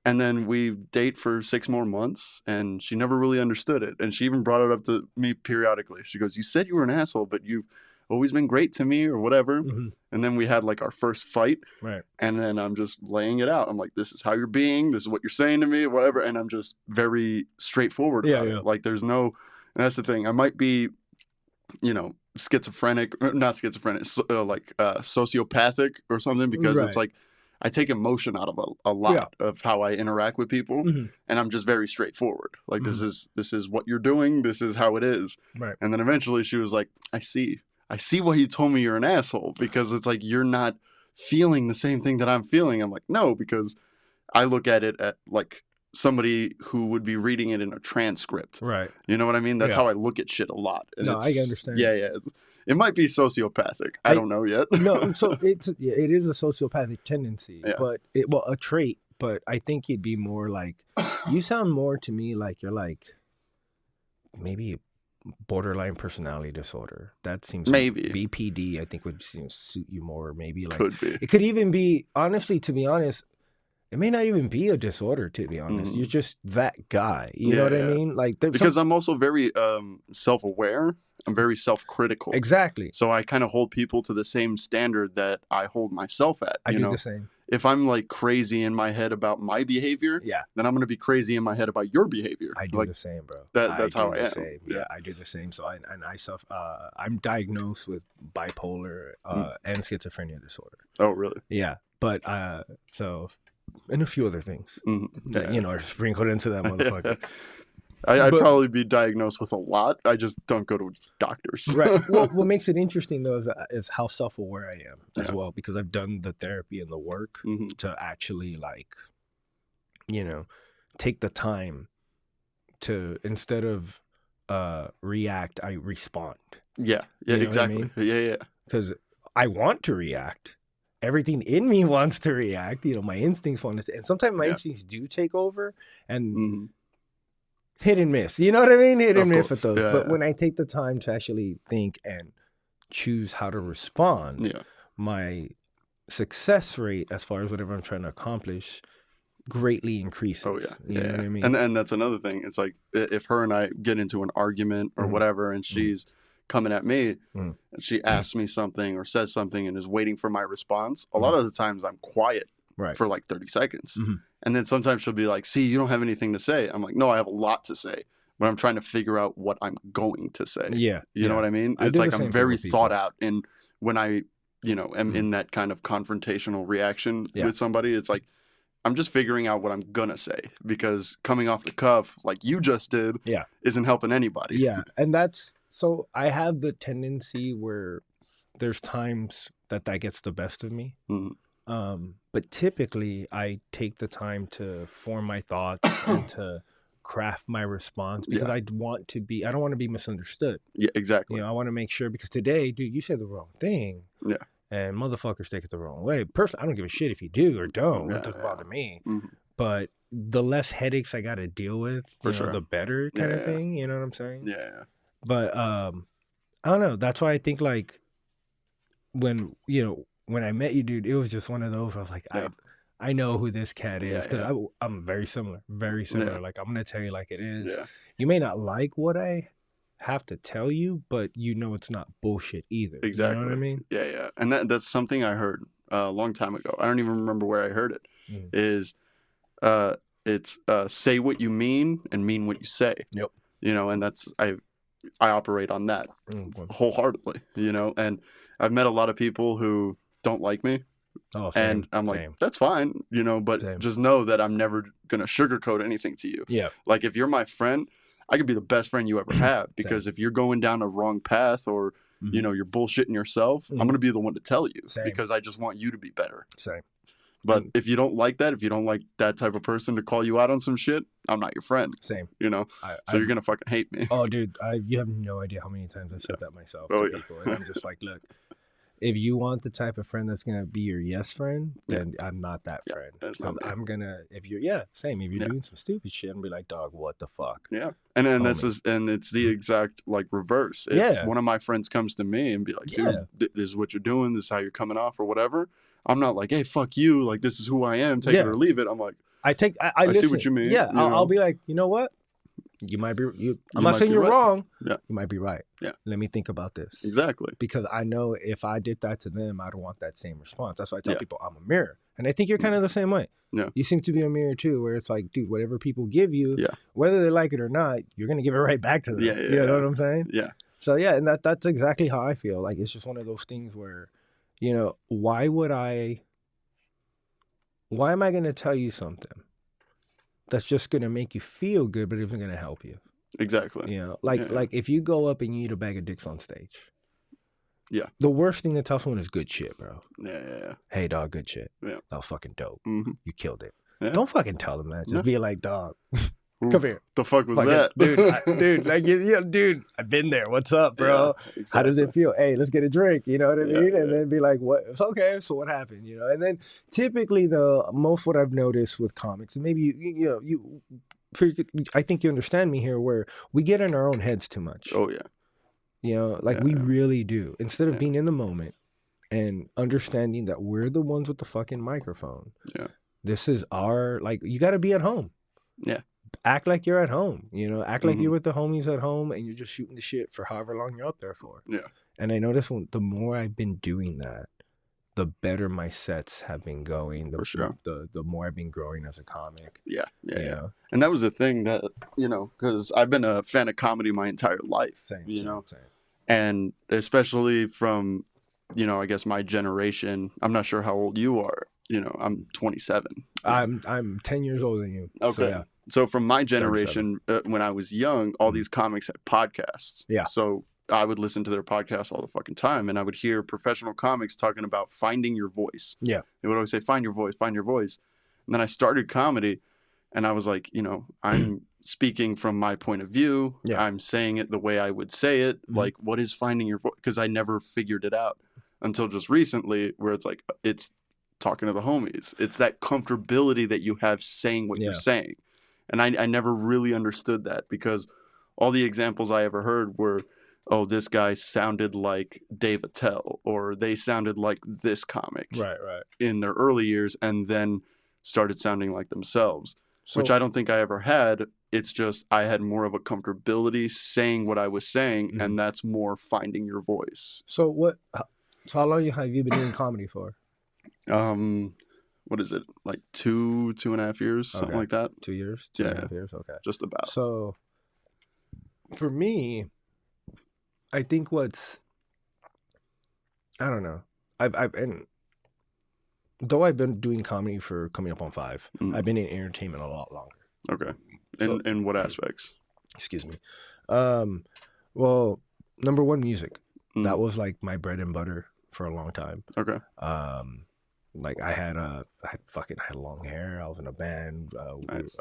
And then we date for 6 more months and she never really understood it. And she even brought it up to me periodically. She goes, you said you were an asshole, but you've always been great to me or whatever. And then we had like our first fight. Right. And then I'm just laying it out. I'm like, this is how you're being. This is what you're saying to me, whatever. And I'm just very straightforward about it. Like there's no, and that's the thing. I might be, you know, schizophrenic, not schizophrenic, like sociopathic or something because it's like, I take emotion out of a lot of how I interact with people, and I'm just very straightforward. Like this is what you're doing. This is how it is. Right. And then eventually she was like, I see why you told me you're an asshole because it's like you're not feeling the same thing that I'm feeling. I'm like, no, because I look at it at like somebody who would be reading it in a transcript. Right. You know what I mean? That's how I look at shit a lot. And no, I understand. Yeah. It might be sociopathic. I don't know yet. No, so it is a sociopathic tendency, but a trait. But I think it'd be more like you sound more to me like you're like maybe borderline personality disorder. That seems maybe like BPD. I think would suit you more. Maybe like could be. It could even be honestly. To be honest, it may not even be a disorder. To be honest, you're just that guy. You know what I mean? Like because I'm also very self-aware. I'm very self-critical. Exactly. So I kind of hold people to the same standard that I hold myself at. I do the same. If I'm like crazy in my head about my behavior, then I'm going to be crazy in my head about your behavior. I do like, the same, bro. That's how I am. Same. Yeah, I do the same. So I'm diagnosed with bipolar and schizophrenia disorder. Oh, really? Yeah, but so and a few other things that are sprinkled into that motherfucker. I'd probably be diagnosed with a lot. I just don't go to doctors. Right. Well, what makes it interesting, though, is how self-aware I am as well, because I've done the therapy and the work to actually, like, take the time to, instead of react, I respond. Yeah, exactly. I mean? Yeah. Because I want to react. Everything in me wants to react. My instincts want to, and sometimes my instincts do take over, and hit and miss. You know what I mean? Hit and miss with those. But when I take the time to actually think and choose how to respond, my success rate as far as whatever I'm trying to accomplish greatly increases. Oh, yeah. You know what I mean? And that's another thing. It's like if her and I get into an argument or whatever, and she's coming at me and she asks me something or says something and is waiting for my response, a lot of the times I'm quiet for like 30 seconds. And then sometimes she'll be like, see, you don't have anything to say. I'm like, no, I have a lot to say, but I'm trying to figure out what I'm going to say. Yeah. You know what I mean? It's like I'm very thought out. And when I, am in that kind of confrontational reaction with somebody, it's like, I'm just figuring out what I'm going to say, because coming off the cuff, like you just did, isn't helping anybody. Yeah. And so I have the tendency where there's times that gets the best of me. But typically I take the time to form my thoughts and to craft my response because Yeah. I don't want to be misunderstood. Yeah, exactly. I want to make sure, because today, dude, you said the wrong thing. Yeah. And motherfuckers take it the wrong way. Personally, I don't give a shit if you do or don't. Yeah, It doesn't bother me. Mhm. But the less headaches I got to deal with, For sure. the better kind of Yeah. thing. You know what I'm saying? Yeah. But I don't know. That's why I think like when I met you, dude, it was just one of those. I was like, Yeah. I know who this cat is because Yeah. I'm very similar, very similar. Yeah. Like I'm gonna tell you like it is. Yeah. You may not like what I have to tell you, but it's not bullshit either. Exactly. You know what I mean? Yeah. And that's something I heard a long time ago. I don't even remember where I heard it. Mm. Is it's say what you mean and mean what you say. Yep. And that's I operate on that wholeheartedly. And I've met a lot of people who don't like me. Oh, same, and I'm like, same. that's fine, but Same. just know that I'm never gonna sugarcoat anything to you. Yeah. Like if you're my friend, I could be the best friend you ever have, because if you're going down a wrong path or you're bullshitting yourself, I'm gonna be the one to tell you, because I just want you to be better. Same. But if you don't like that, if you don't like that type of person to call you out on some shit, I'm not your friend. Same. So you're gonna fucking hate me. Oh, dude, you have no idea how many times I said that myself to people, and I'm just like, look, if you want the type of friend that's gonna be your yes friend, then I'm not that friend. That's not me. I'm gonna if you're doing some stupid shit, I'm gonna be like, dog, what the fuck? Yeah. And then it's the exact like reverse. If one of my friends comes to me and be like, dude, this is what you're doing, this is how you're coming off or whatever, I'm not like, hey, fuck you, like this is who I am, take it or leave it. I'm like, I see what you mean. Yeah, I'll be like, you know what? You might be I'm not saying you're wrong. Yeah. You might be right. Yeah. Let me think about this. Exactly. Because I know if I did that to them, I don't want that same response. That's why I tell people I'm a mirror. And I think you're kind of the same way. Yeah. You seem to be a mirror too, where it's like, dude, whatever people give you, whether they like it or not, you're gonna give it right back to them. Yeah. You know what I'm saying? Yeah. So and that's exactly how I feel. Like it's just one of those things where, why am I gonna tell you something that's just gonna make you feel good, but isn't gonna help you? Exactly. Like if you go up and you eat a bag of dicks on stage. Yeah. The worst thing to tell someone is good shit, bro. Yeah. Hey, dog, good shit. Yeah. That was fucking dope. Mm-hmm. You killed it. Yeah. Don't fucking tell them that. Just be like, dog, come here. The fuck was that? Dude, I've been there. What's up, bro? Yeah, exactly. How does it feel? Hey, let's get a drink. You know what I mean? Yeah. And then be like, what? It's okay. So what happened? And then typically most what I've noticed with comics, and maybe I think you understand me here, where we get in our own heads too much. Oh yeah. We really do. Instead of being in the moment and understanding that we're the ones with the fucking microphone. Yeah. This is you got to be at home. Yeah. Act like you're at home. Act like you're with the homies at home and you're just shooting the shit for however long you're up there for. Yeah. And I notice the more I've been doing that, the better my sets have been going. For sure. The more I've been growing as a comic. Yeah. And that was the thing that, because I've been a fan of comedy my entire life. Same. And especially from, I guess my generation, I'm not sure how old you are. I'm 27. I'm 10 years older than you. Okay. So from my generation, when I was young, all these comics had podcasts. Yeah. So I would listen to their podcasts all the fucking time, and I would hear professional comics talking about finding your voice. Yeah. They would always say, find your voice, find your voice. And then I started comedy, and I was like, I'm speaking from my point of view. Yeah. I'm saying it the way I would say it. Mm-hmm. Like, what is finding your voice? Because I never figured it out until just recently, where it's like, it's talking to the homies. It's that comfortability that you have saying what you're saying. And I never really understood that, because all the examples I ever heard were, oh, this guy sounded like Dave Attell, or they sounded like this comic in their early years, and then started sounding like themselves, which I don't think I ever had. It's just I had more of a comfortability saying what I was saying, and that's more finding your voice. So how long have you been doing comedy for? What is it, like 2.5 years, something like that? 2 years, 2.5 years. Okay, just about. So for me, I think I don't know. Though I've been doing comedy for coming up on 5, I've been in entertainment a lot longer. Okay. In what aspects? Excuse me. Well, number one, music. That was like my bread and butter for a long time. Okay. Like I had long hair. I was in a band. Nice.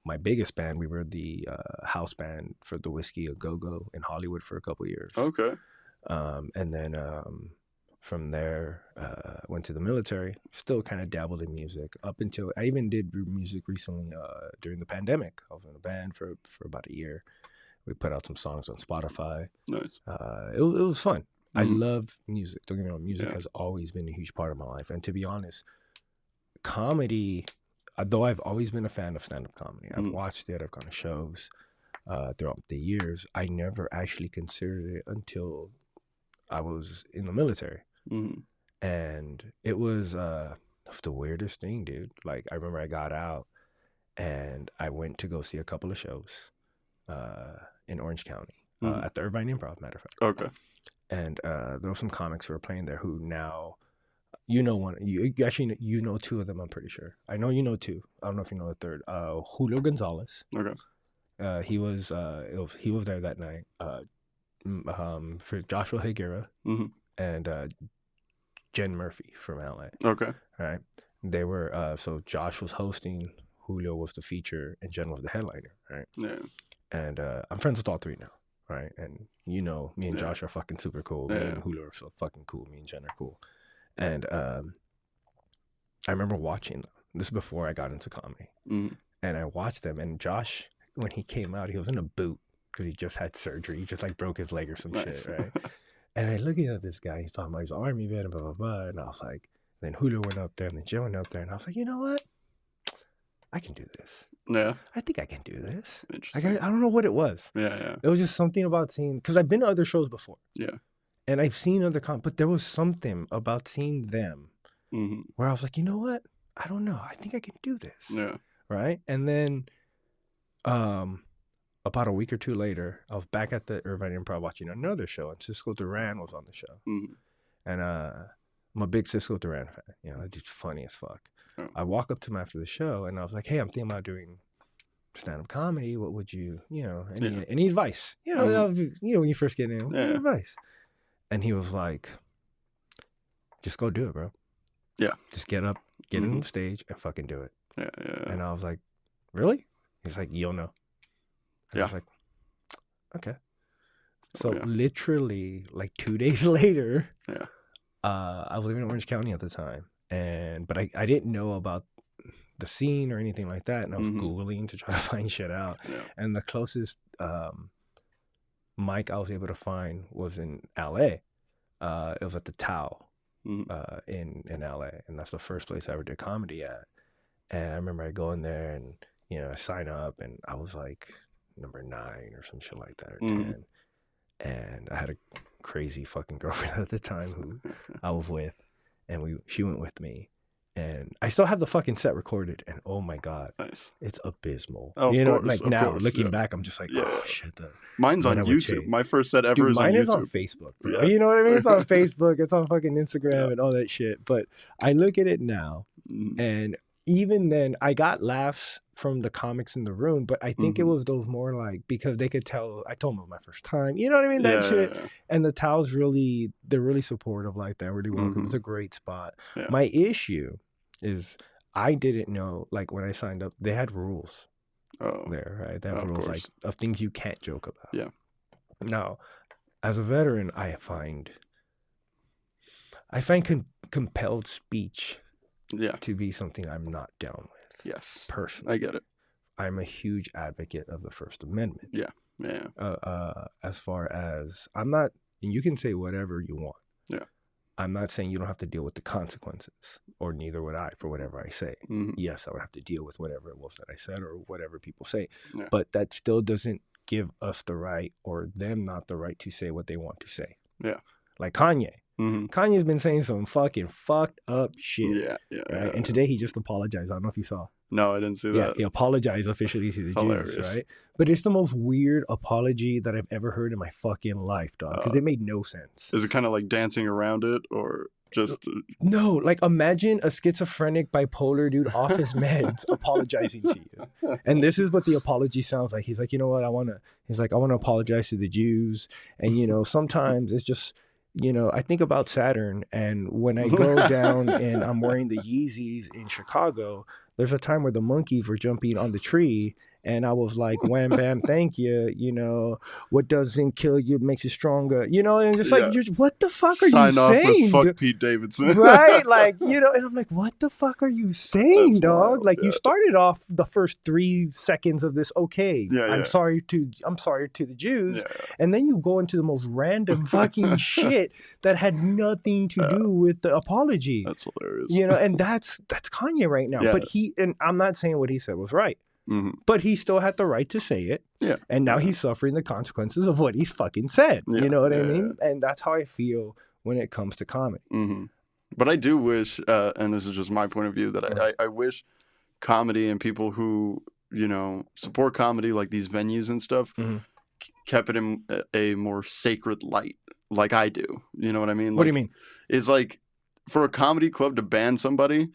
My biggest band, we were the house band for the Whiskey a Go Go in Hollywood for a couple of years. Okay. And then from there, went to the military. Still kind of dabbled in music up until I even did music recently during the pandemic. I was in a band for about a year. We put out some songs on Spotify. Nice. It was fun. I Mhm. love music. Don't get me wrong. Music Yeah. has always been a huge part of my life. And to be honest, comedy, though I've always been a fan of stand-up comedy. I've Mhm. watched it. I've gone to shows throughout the years. I never actually considered it until I was in the military. Mhm. And it was the weirdest thing, dude. Like, I remember I got out and I went to go see a couple of shows in Orange County Mhm. at the Irvine Improv, matter of fact. Okay. And there were some comics who were playing there who now, you actually, two of them, I'm pretty sure. I know you know two. I don't know if you know the third. Julio Gonzalez. Okay. He was there that night. For Joshua Higuera Mhm. and Jen Murphy from LA. Okay. Right? They were so Josh was hosting, Julio was the feature, and Jen was the headliner. Right? Yeah. And I'm friends with all three now. Right? And me and Yeah. Josh are fucking super cool. Me Yeah. and Julio are so fucking cool. Me and Jen are cool. And I remember watching them. This is before I got into comedy. Mhm. And I watched them. And Josh, when he came out, he was in a boot because he just had surgery. He just like broke his leg or some Nice. shit, right? And I looking at this guy. He's talking about his army vet and blah, blah, blah. And I was like, then Julio went up there and then Joe went up there. And I was like, you know what? I can do this. Yeah. I think I can do this. Like, Interesting. I don't know what it was. Yeah. It was just something about seeing, because I've been to other shows before. Yeah. And I've seen other but there was something about seeing them Mhm. where I was like, you know what? I don't know. I think I can do this. Yeah. Right? And then about a week or two later, I was back at the Irvine Improv watching another show, and Cisco Duran was on the show. Mhm. And I'm a big Cisco Duran fan. You know, that dude's funny as fuck. Oh. I walk up to him after the show, and I was like, hey, I'm thinking about doing stand-up comedy. What would you, any advice? When you first get in, any advice? And he was like, just go do it, bro. Yeah. Just get up, get on the stage, and fucking do it. Yeah. And I was like, really? He's like, you'll know. And I was like, okay. So literally, like 2 days later, I was living in Orange County at the time, but I didn't know about the scene or anything like that, and I was Googling to try to find shit out. Yeah. And the closest mic I was able to find was in LA. It was at the Tao in LA, and that's the first place I ever did comedy at. And I remember I go in there and I sign up, and I was like number 9 or some shit like that, or 10. And I had a crazy fucking girlfriend at the time who I was with, and she went with me. And I still have the fucking set recorded, and oh my god, nice. It's abysmal. Oh, looking back, I'm just like, oh shit. Mine's on YouTube. My first set ever is on YouTube. Mine is on Facebook, bro. Yeah. You know what I mean? It's on Facebook. It's on fucking Instagram and all that shit. But I look at it now, and even then, I got laughs from the comics in the room, but I think it was those more like, because they could tell, I told them it was my first time, you know what I mean? That shit. Yeah. And the Tao's they're really supportive like that, really welcome. It's a great spot. Yeah. My issue is I didn't know, like when I signed up, they had rules there, right? They have rules like of things you can't joke about. Yeah. Now, as a veteran, I find compelled speech to be something I'm not down with. Yes. Personally. I get it. I'm a huge advocate of the First Amendment. Yeah. Yeah. As far as I'm not, and you can say whatever you want. Yeah. I'm not saying you don't have to deal with the consequences, or neither would I for whatever I say. Yes, I would have to deal with whatever it was that I said or whatever people say. Yeah. But that still doesn't give us the right, or them not the right, to say what they want to say. Yeah. Like Kanye. Kanye's been saying some fucking fucked up shit. Yeah. Right? And today he just apologized. I don't know if you saw. No, I didn't see that. Yeah, he apologized officially to the Jews, right? But it's the most weird apology that I've ever heard in my fucking life, dog, because it made no sense. Is it kind of like dancing around it, or just... No, like imagine a schizophrenic, bipolar dude off his meds apologizing to you. And this is what the apology sounds like. He's like, you know what, I want to apologize to the Jews. And, sometimes it's just... I think about Saturn, and when I go down and I'm wearing the Yeezys in Chicago, there's a time where the monkeys were jumping on the tree, and I was like, wham, bam, thank you. What doesn't kill you makes you stronger. And just like, Yeah. what the fuck are you Sign off with saying? fuck Pete Davidson. Right? Like, and I'm like, what the fuck are you saying, That's dog? wild, Like, yeah. you started off the first 3 seconds of this, okay, Yeah, I'm yeah. sorry to the Jews. Yeah. And then you go into the most random fucking shit that had nothing to do with the apology. That's hilarious. And that's Kanye right now. Yeah. But and I'm not saying what he said was right. Mhm. But he still had the right to say it. Yeah. And now he's suffering the consequences of what he's fucking said. Yeah. You know what I Yeah, mean? And that's how I feel when it comes to comedy. Mhm. But I do wish, and this is just my point of view, that I wish comedy and people who, support comedy, like these venues and stuff, kept it in a more sacred light, like I do. You know what I mean? What do you mean? It's like, for a comedy club to ban somebody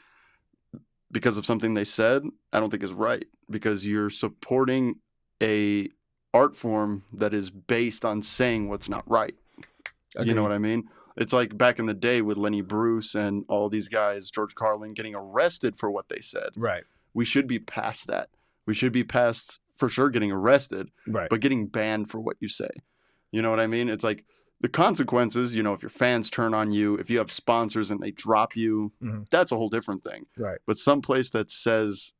because of something they said, I don't think is right, because you're supporting a art form that is based on saying what's not right. Agreed. You know what I mean? It's like back in the day with Lenny Bruce and all these guys, George Carlin, getting arrested for what they said. Right. We should be past that. We should be past, for sure, getting arrested, Right. but getting banned for what you say. You know what I mean? It's like the consequences, if your fans turn on you, if you have sponsors and they drop you, that's a whole different thing. Right. But some place that says,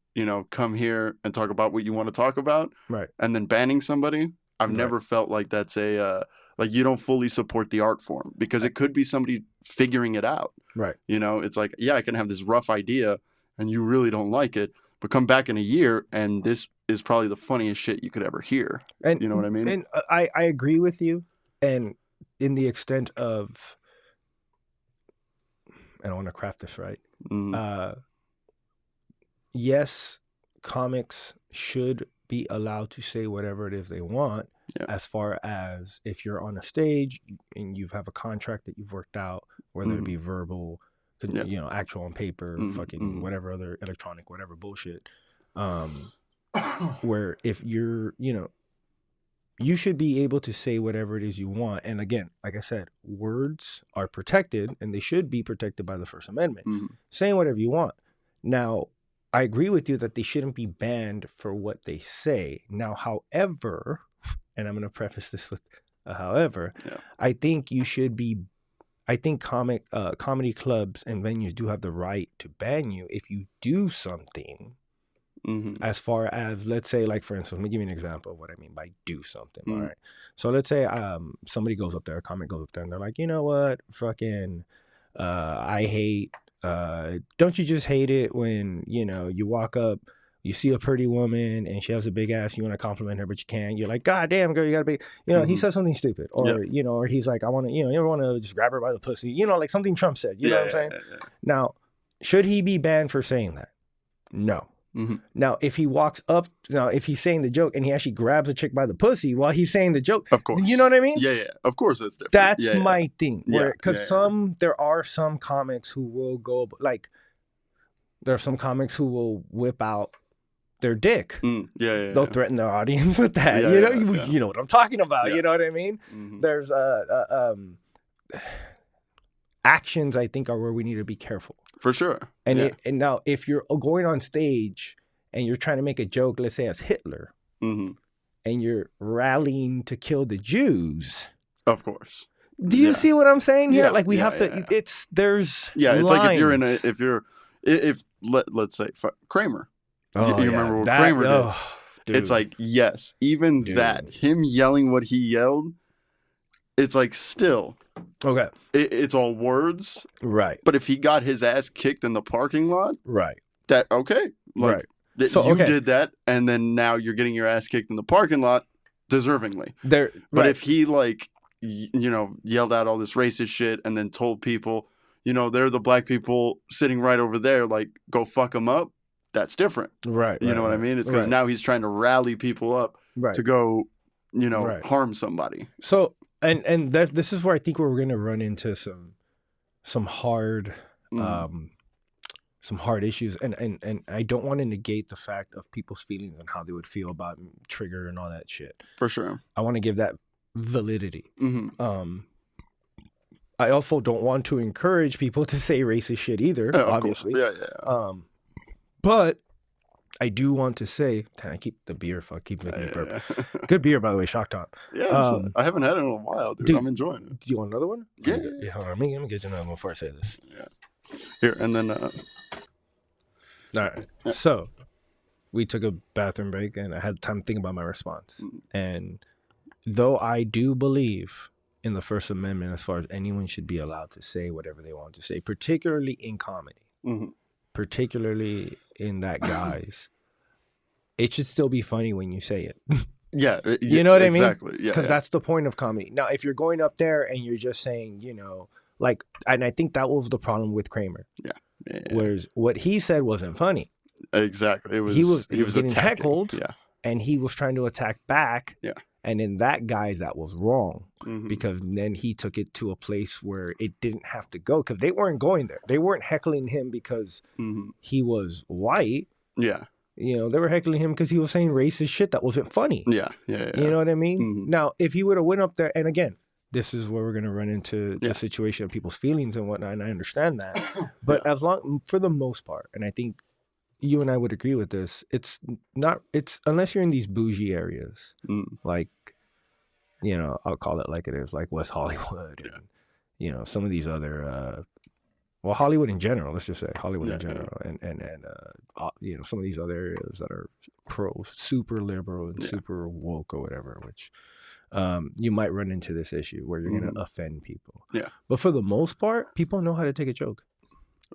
come here and talk about what you want to talk about, right, and then banning somebody, I've Right. never felt like that's like you don't fully support the art form, because it could be somebody figuring it out. right. It's like, yeah, I can have this rough idea and you really don't like it, but come back in a year and this is probably the funniest shit you could ever hear. And you know what I mean? And I agree with you, and in the extent of, and I want to craft this right. Yes, comics should be allowed to say whatever it is they want. Yeah. As far as if you're on a stage and you have a contract that you've worked out, whether it be verbal, actual on paper, fucking whatever other electronic, whatever bullshit, where if you're, you should be able to say whatever it is you want. And again, like I said, words are protected, and they should be protected by the First Amendment. Saying whatever you want. Now, I agree with you that they shouldn't be banned for what they say. Now, however, and I'm going to preface this with a however, I think you should be, I think comedy clubs and venues do have the right to ban you if you do something. As far as, let's say, like, for instance, let me give you an example of what I mean by do something. All right. So let's say somebody goes up there, a comic goes up there, and they're like, you know what, fucking, I hate, don't you just hate it when, you walk up, you see a pretty woman and she has a big ass, you want to compliment her, but you can't. You're like, God damn, girl, you gotta be, he says something stupid. Or, or he's like, I want to, you ever want to just grab her by the pussy? Like something Trump said, you know what I'm saying? Now, should he be banned for saying that? No. Now, if he walks up, if he's saying the joke and he actually grabs a chick by the pussy while he's saying the joke, of course, you know what I mean? Yeah. Of course, that's different. That's my thing. Because there are some comics who will go, like, there are some comics who will whip out their dick. They'll threaten their audience with that. You know what I'm talking about. You know what I mean? There's actions, I think, are where we need to be careful. For sure. And and now, if you're going on stage and you're trying to make a joke, let's say as Hitler, and you're rallying to kill the Jews, of course. Do you see what I'm saying here? Like, we have to. Yeah. It's lines. Like if let's say Kramer. You remember what Kramer did? It's like, yes, even that, him yelling what he yelled, it's like, still. Okay. It's all words. Right. But if he got his ass kicked in the parking lot. Right. That, okay. Like, right. You did that, and then now you're getting your ass kicked in the parking lot deservingly. But if he, like, yelled out all this racist shit and then told people, they're the black people sitting right over there, like, go fuck them up, that's different. Right. You know what I mean? It's because now he's trying to rally people up to go, harm somebody. So, and this is where I think we're going to run into some hard some hard issues, and I don't want to negate the fact of people's feelings and how they would feel about Trigger and all that shit. For sure. I want to give that validity. I also don't want to encourage people to say racist shit either, Yeah, of obviously. course. Yeah. But I do want to say, I keep the beer, keep making me burp. Yeah. Good beer, by the way, Shock Top. Yeah, I haven't had it in a while, dude. I'm enjoying it. Do you want another one? Yeah. Hold on, let me get you another one before I say this. Yeah. Here, and then. All right. So, we took a bathroom break, and I had time to think about my response. And though I do believe in the First Amendment as far as anyone should be allowed to say whatever they want to say, particularly in comedy, particularly in that guise, it should still be funny when you say it. Yeah. You know what I mean? Exactly. Yeah. Because that's the point of comedy. Now, if you're going up there and you're just saying, like, and I think that was the problem with Kramer. Yeah. Whereas what he said wasn't funny. Exactly. He was getting attacking. heckled. Yeah. And he was trying to attack back. Yeah. And in that guise, that was wrong. Because then he took it to a place where it didn't have to go. Because they weren't going there. They weren't heckling him because he was white. Yeah. They were heckling him because he was saying racist shit that wasn't funny. Yeah. You know what I mean? Now, if he would have went up there, and again, this is where we're going to run into the situation of people's feelings and whatnot, and I understand that. But for the most part, and I think you and I would agree with this, it's unless you're in these bougie areas, like, I'll call it like it is, like West Hollywood and, some of these other, Hollywood in general, let's just say Hollywood in general, and some of these other areas that are super liberal and super woke or whatever, which you might run into this issue where you're going to offend people. Yeah. But for the most part, people know how to take a joke.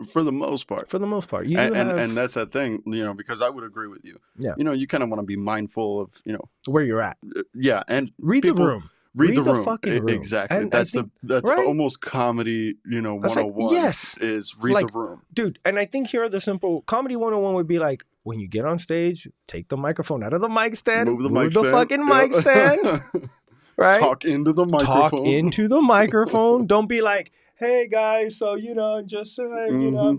For the most part. And that's that thing, because I would agree with you. Yeah. You kind of want to be mindful of, where you're at. Yeah. And read the room. Read the room. Fucking room. Exactly. And that's almost comedy, 101 is read the room. Dude, and I think here the simple comedy 101 would be like, when you get on stage, take the microphone out of the mic stand, move the fucking mic stand. Right? Talk into the microphone. Don't be like, hey guys, so just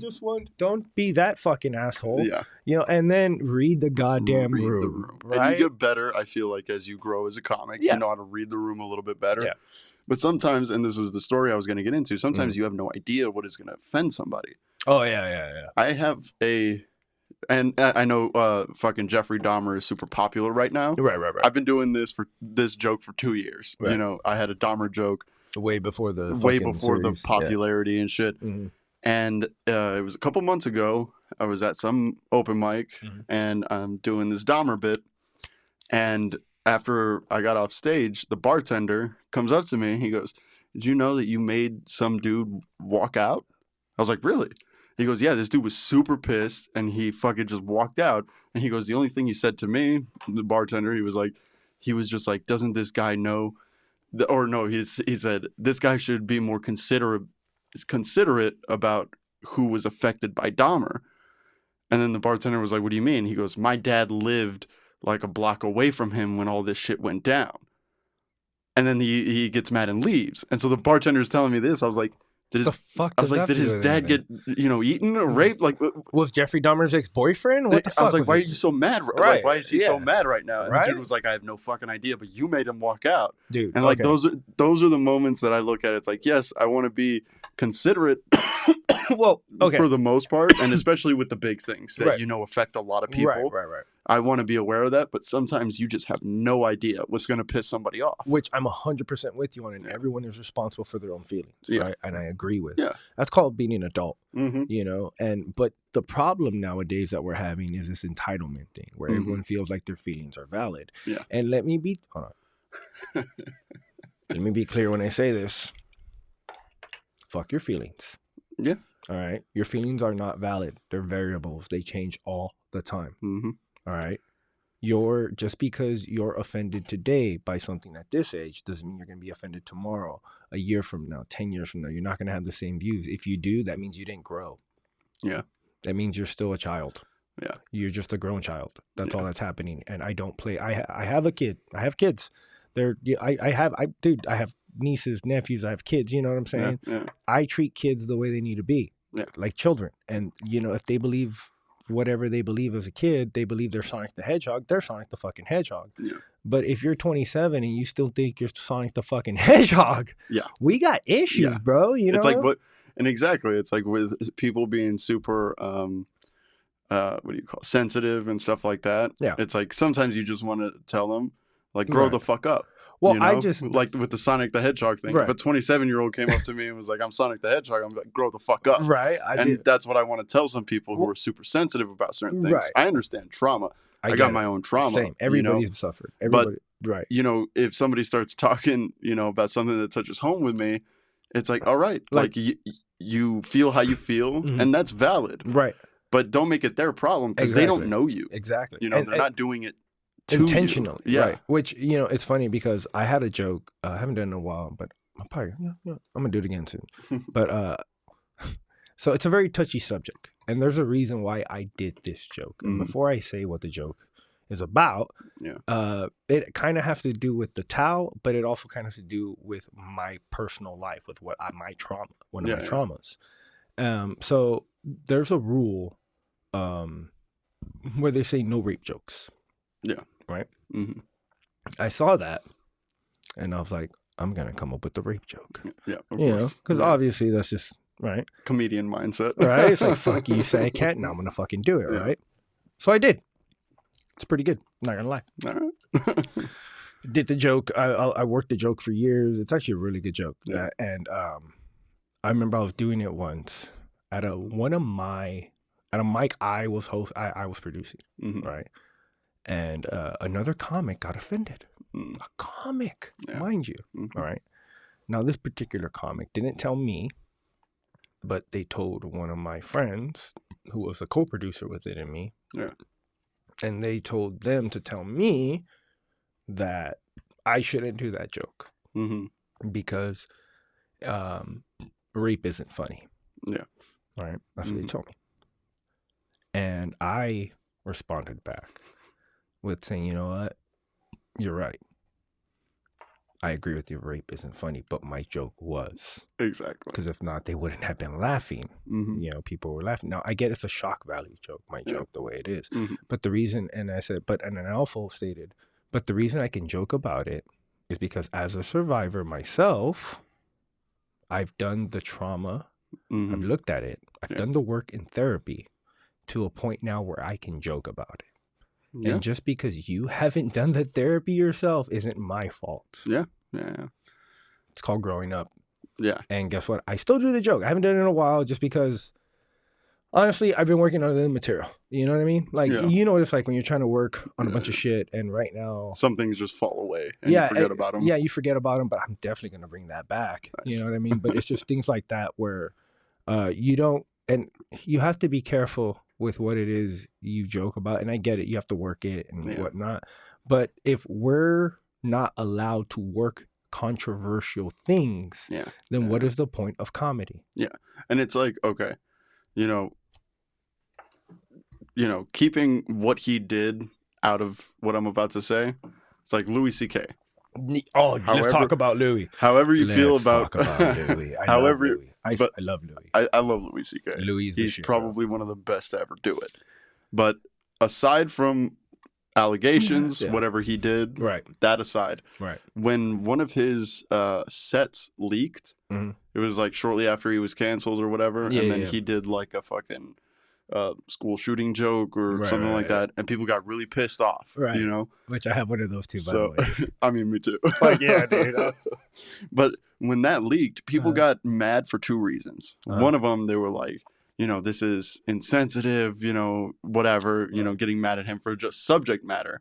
just one. Don't be that fucking asshole. Yeah. And then read the goddamn room. Right? And you get better, I feel like, as you grow as a comic. You know how to read the room a little bit better. Yeah. But sometimes, and this is the story I was going to get into, sometimes you have no idea what is going to offend somebody. Oh yeah. I have and I know fucking Jeffrey Dahmer is super popular right now. Right. I've been doing this joke for 2 years. Right. I had a Dahmer joke. Way before the popularity and shit. And it was a couple months ago. I was at some open mic and I'm doing this Dahmer bit. And after I got off stage, the bartender comes up to me. He goes, "Did you know that you made some dude walk out?" I was like, "Really?" He goes, "Yeah, this dude was super pissed and he fucking just walked out." And he goes, "The only thing he said to me," the bartender, he was just like, "Doesn't this guy know?" Or no, he said, "This guy should be more considerate about who was affected by Dahmer." And then the bartender was like, "What do you mean?" He goes, "My dad lived like a block away from him when all this shit went down." And then he gets mad and leaves. And so the bartender's telling me this. I was like, did his dad get eaten or raped? Like, was Jeffrey Dahmer's ex-boyfriend? What the fuck? I was like, why are you so mad? Right. Like, why is he so mad right now? And the dude was like, "I have no fucking idea, but you made him walk out." Dude. And like those are the moments that I look at. It's like, yes, I want to be considerate. Well, okay. For the most part, and especially with the big things that affect a lot of people. Right. I want to be aware of that, but sometimes you just have no idea what's going to piss somebody off. Which I'm 100% with you on, and everyone is responsible for their own feelings, right? And I agree with. Yeah. That's called being an adult, but the problem nowadays that we're having is this entitlement thing, where everyone feels like their feelings are valid. Yeah. And let me be clear when I say this. Fuck your feelings. Yeah. All right. Your feelings are not valid. They're variables. They change all the time. All right. Just because you're offended today by something at this age doesn't mean you're going to be offended tomorrow, a year from now, 10 years from now. You're not going to have the same views. If you do, that means you didn't grow. Yeah. That means you're still a child. Yeah. You're just a grown child. That's all that's happening. And I don't play. I have a kid. I have kids. I have nieces, nephews. I have kids. You know what I'm saying? Yeah. I treat kids the way they need to be. Yeah. Like children. And, if they believe whatever they believe as a kid, they believe they're Sonic the Hedgehog, they're Sonic the fucking Hedgehog. Yeah. But if you're 27 and you still think you're Sonic the fucking Hedgehog, Yeah. we got issues, Yeah. bro. You know? It's like what, and exactly, it's like with people being super, what do you call it, sensitive and stuff like that. Yeah. It's like sometimes you just want to tell them, like, grow Right. the fuck up. Well, you know? I just like with the Sonic the Hedgehog thing. Right. If a 27-year-old came up to me and was like, "I'm Sonic the Hedgehog," I'm like, "Grow the fuck up." right. And that's what I want to tell some people who Well, are super sensitive about certain things. right. I understand trauma. I got my own trauma. Same. Everybody's suffered. Everybody. Right. You know, if somebody starts talking, you know, about something that touches home with me, it's like, all right, like you feel how you feel, and that's valid. Right. But don't make it their problem because they don't know you. Exactly. You know, they're not doing it to intentionally. You. Yeah. Right. Which, you know, it's funny because I had a joke. I haven't done it in a while, but I'm probably, I'm going to do it again soon. But, so it's a very touchy subject. And there's a reason why I did this joke. And before I say what the joke is about, it kind of has to do with the towel, but it also kind of has to do with my personal life, with my trauma, one of my traumas. So there's a rule where they say no rape jokes. Yeah. Right? Mm-hmm. I saw that and I was like, I'm going to come up with the rape joke. Yeah, of you course. know, because obviously that's just, right? Comedian mindset. Right? It's like, fuck you, say I can't, now I'm going to fucking do it, right? So I did. It's pretty good. Not going to lie. All right. Did the joke. I worked the joke for years. It's actually a really good joke. Yeah. And I remember I was doing it once at a mic I was producing, right? And another comic got offended. A comic, mind you. All right. Now, this particular comic didn't tell me, but they told one of my friends who was a co-producer with it and me. Yeah. And they told them to tell me that I shouldn't do that joke because rape isn't funny. Yeah. Right? That's what they told me. And I responded back with saying, you know what? You're right. I agree with you. Rape isn't funny, but my joke was. Exactly. Because if not, they wouldn't have been laughing. You know, people were laughing. Now, I get it's a shock value joke, my joke, the way it is. But the reason, and I said, and then I also stated, but the reason I can joke about it is because as a survivor myself, I've done the trauma. I've looked at it. I've done the work in therapy to a point now where I can joke about it. Yeah. And just because you haven't done the therapy yourself isn't my fault. Yeah. It's called growing up. Yeah. And guess what? I still do the joke. I haven't done it in a while just because, honestly, I've been working on the material. You know what I mean? Like, you know what it's like when you're trying to work on a bunch of shit and right now... Some things just fall away and you forget about them. Yeah, you forget about them, but I'm definitely going to bring that back. Nice. You know what I mean? But it's just things like that where you don't... And you have to be careful with what it is you joke about. And I get it. You have to work it and whatnot. But if we're not allowed to work controversial things, then what is the point of comedy? Yeah. And it's like, okay, you know, keeping what he did out of what I'm about to say, it's like Louis C.K. Oh, let's talk about Louis. However you feel about Louis. I love Louis. I love Louis. I love Louis C.K. He's probably one of the best to ever do it. But aside from allegations, whatever he did, that aside, when one of his sets leaked, it was like shortly after he was canceled or whatever, and then he did like a fucking school shooting joke or something like that, and people got really pissed off, you know? Which I have one of those too, by the way. I mean, me too. Like, yeah, dude. But when that leaked, people got mad for two reasons. One of them, they were like, you know, this is insensitive, you know, whatever, you know, getting mad at him for just subject matter.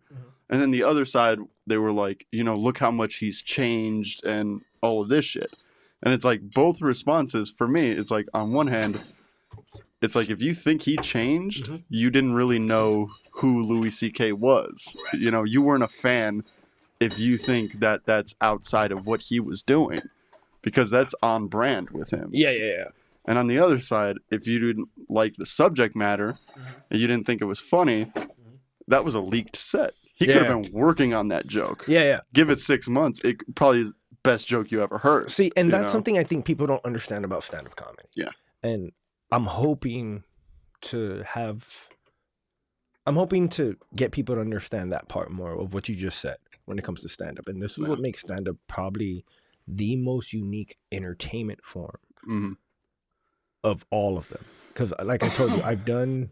And then the other side, they were like, you know, look how much he's changed and all of this shit. And it's like both responses for me, it's like on one hand, it's like if you think he changed, you didn't really know who Louis C.K. was. You know, you weren't a fan if you think that that's outside of what he was doing, because that's on brand with him. Yeah. And on the other side, if you didn't like the subject matter and you didn't think it was funny, that was a leaked set. He could have been working on that joke. Yeah. Give it 6 months. It probably the best joke you ever heard. See, and that's something I think people don't understand about stand-up comedy. Yeah. And I'm hoping to have I'm hoping to get people to understand that part more of what you just said when it comes to stand-up. And this is what makes stand-up probably the most unique entertainment form of all of them. Because like I told you, I've done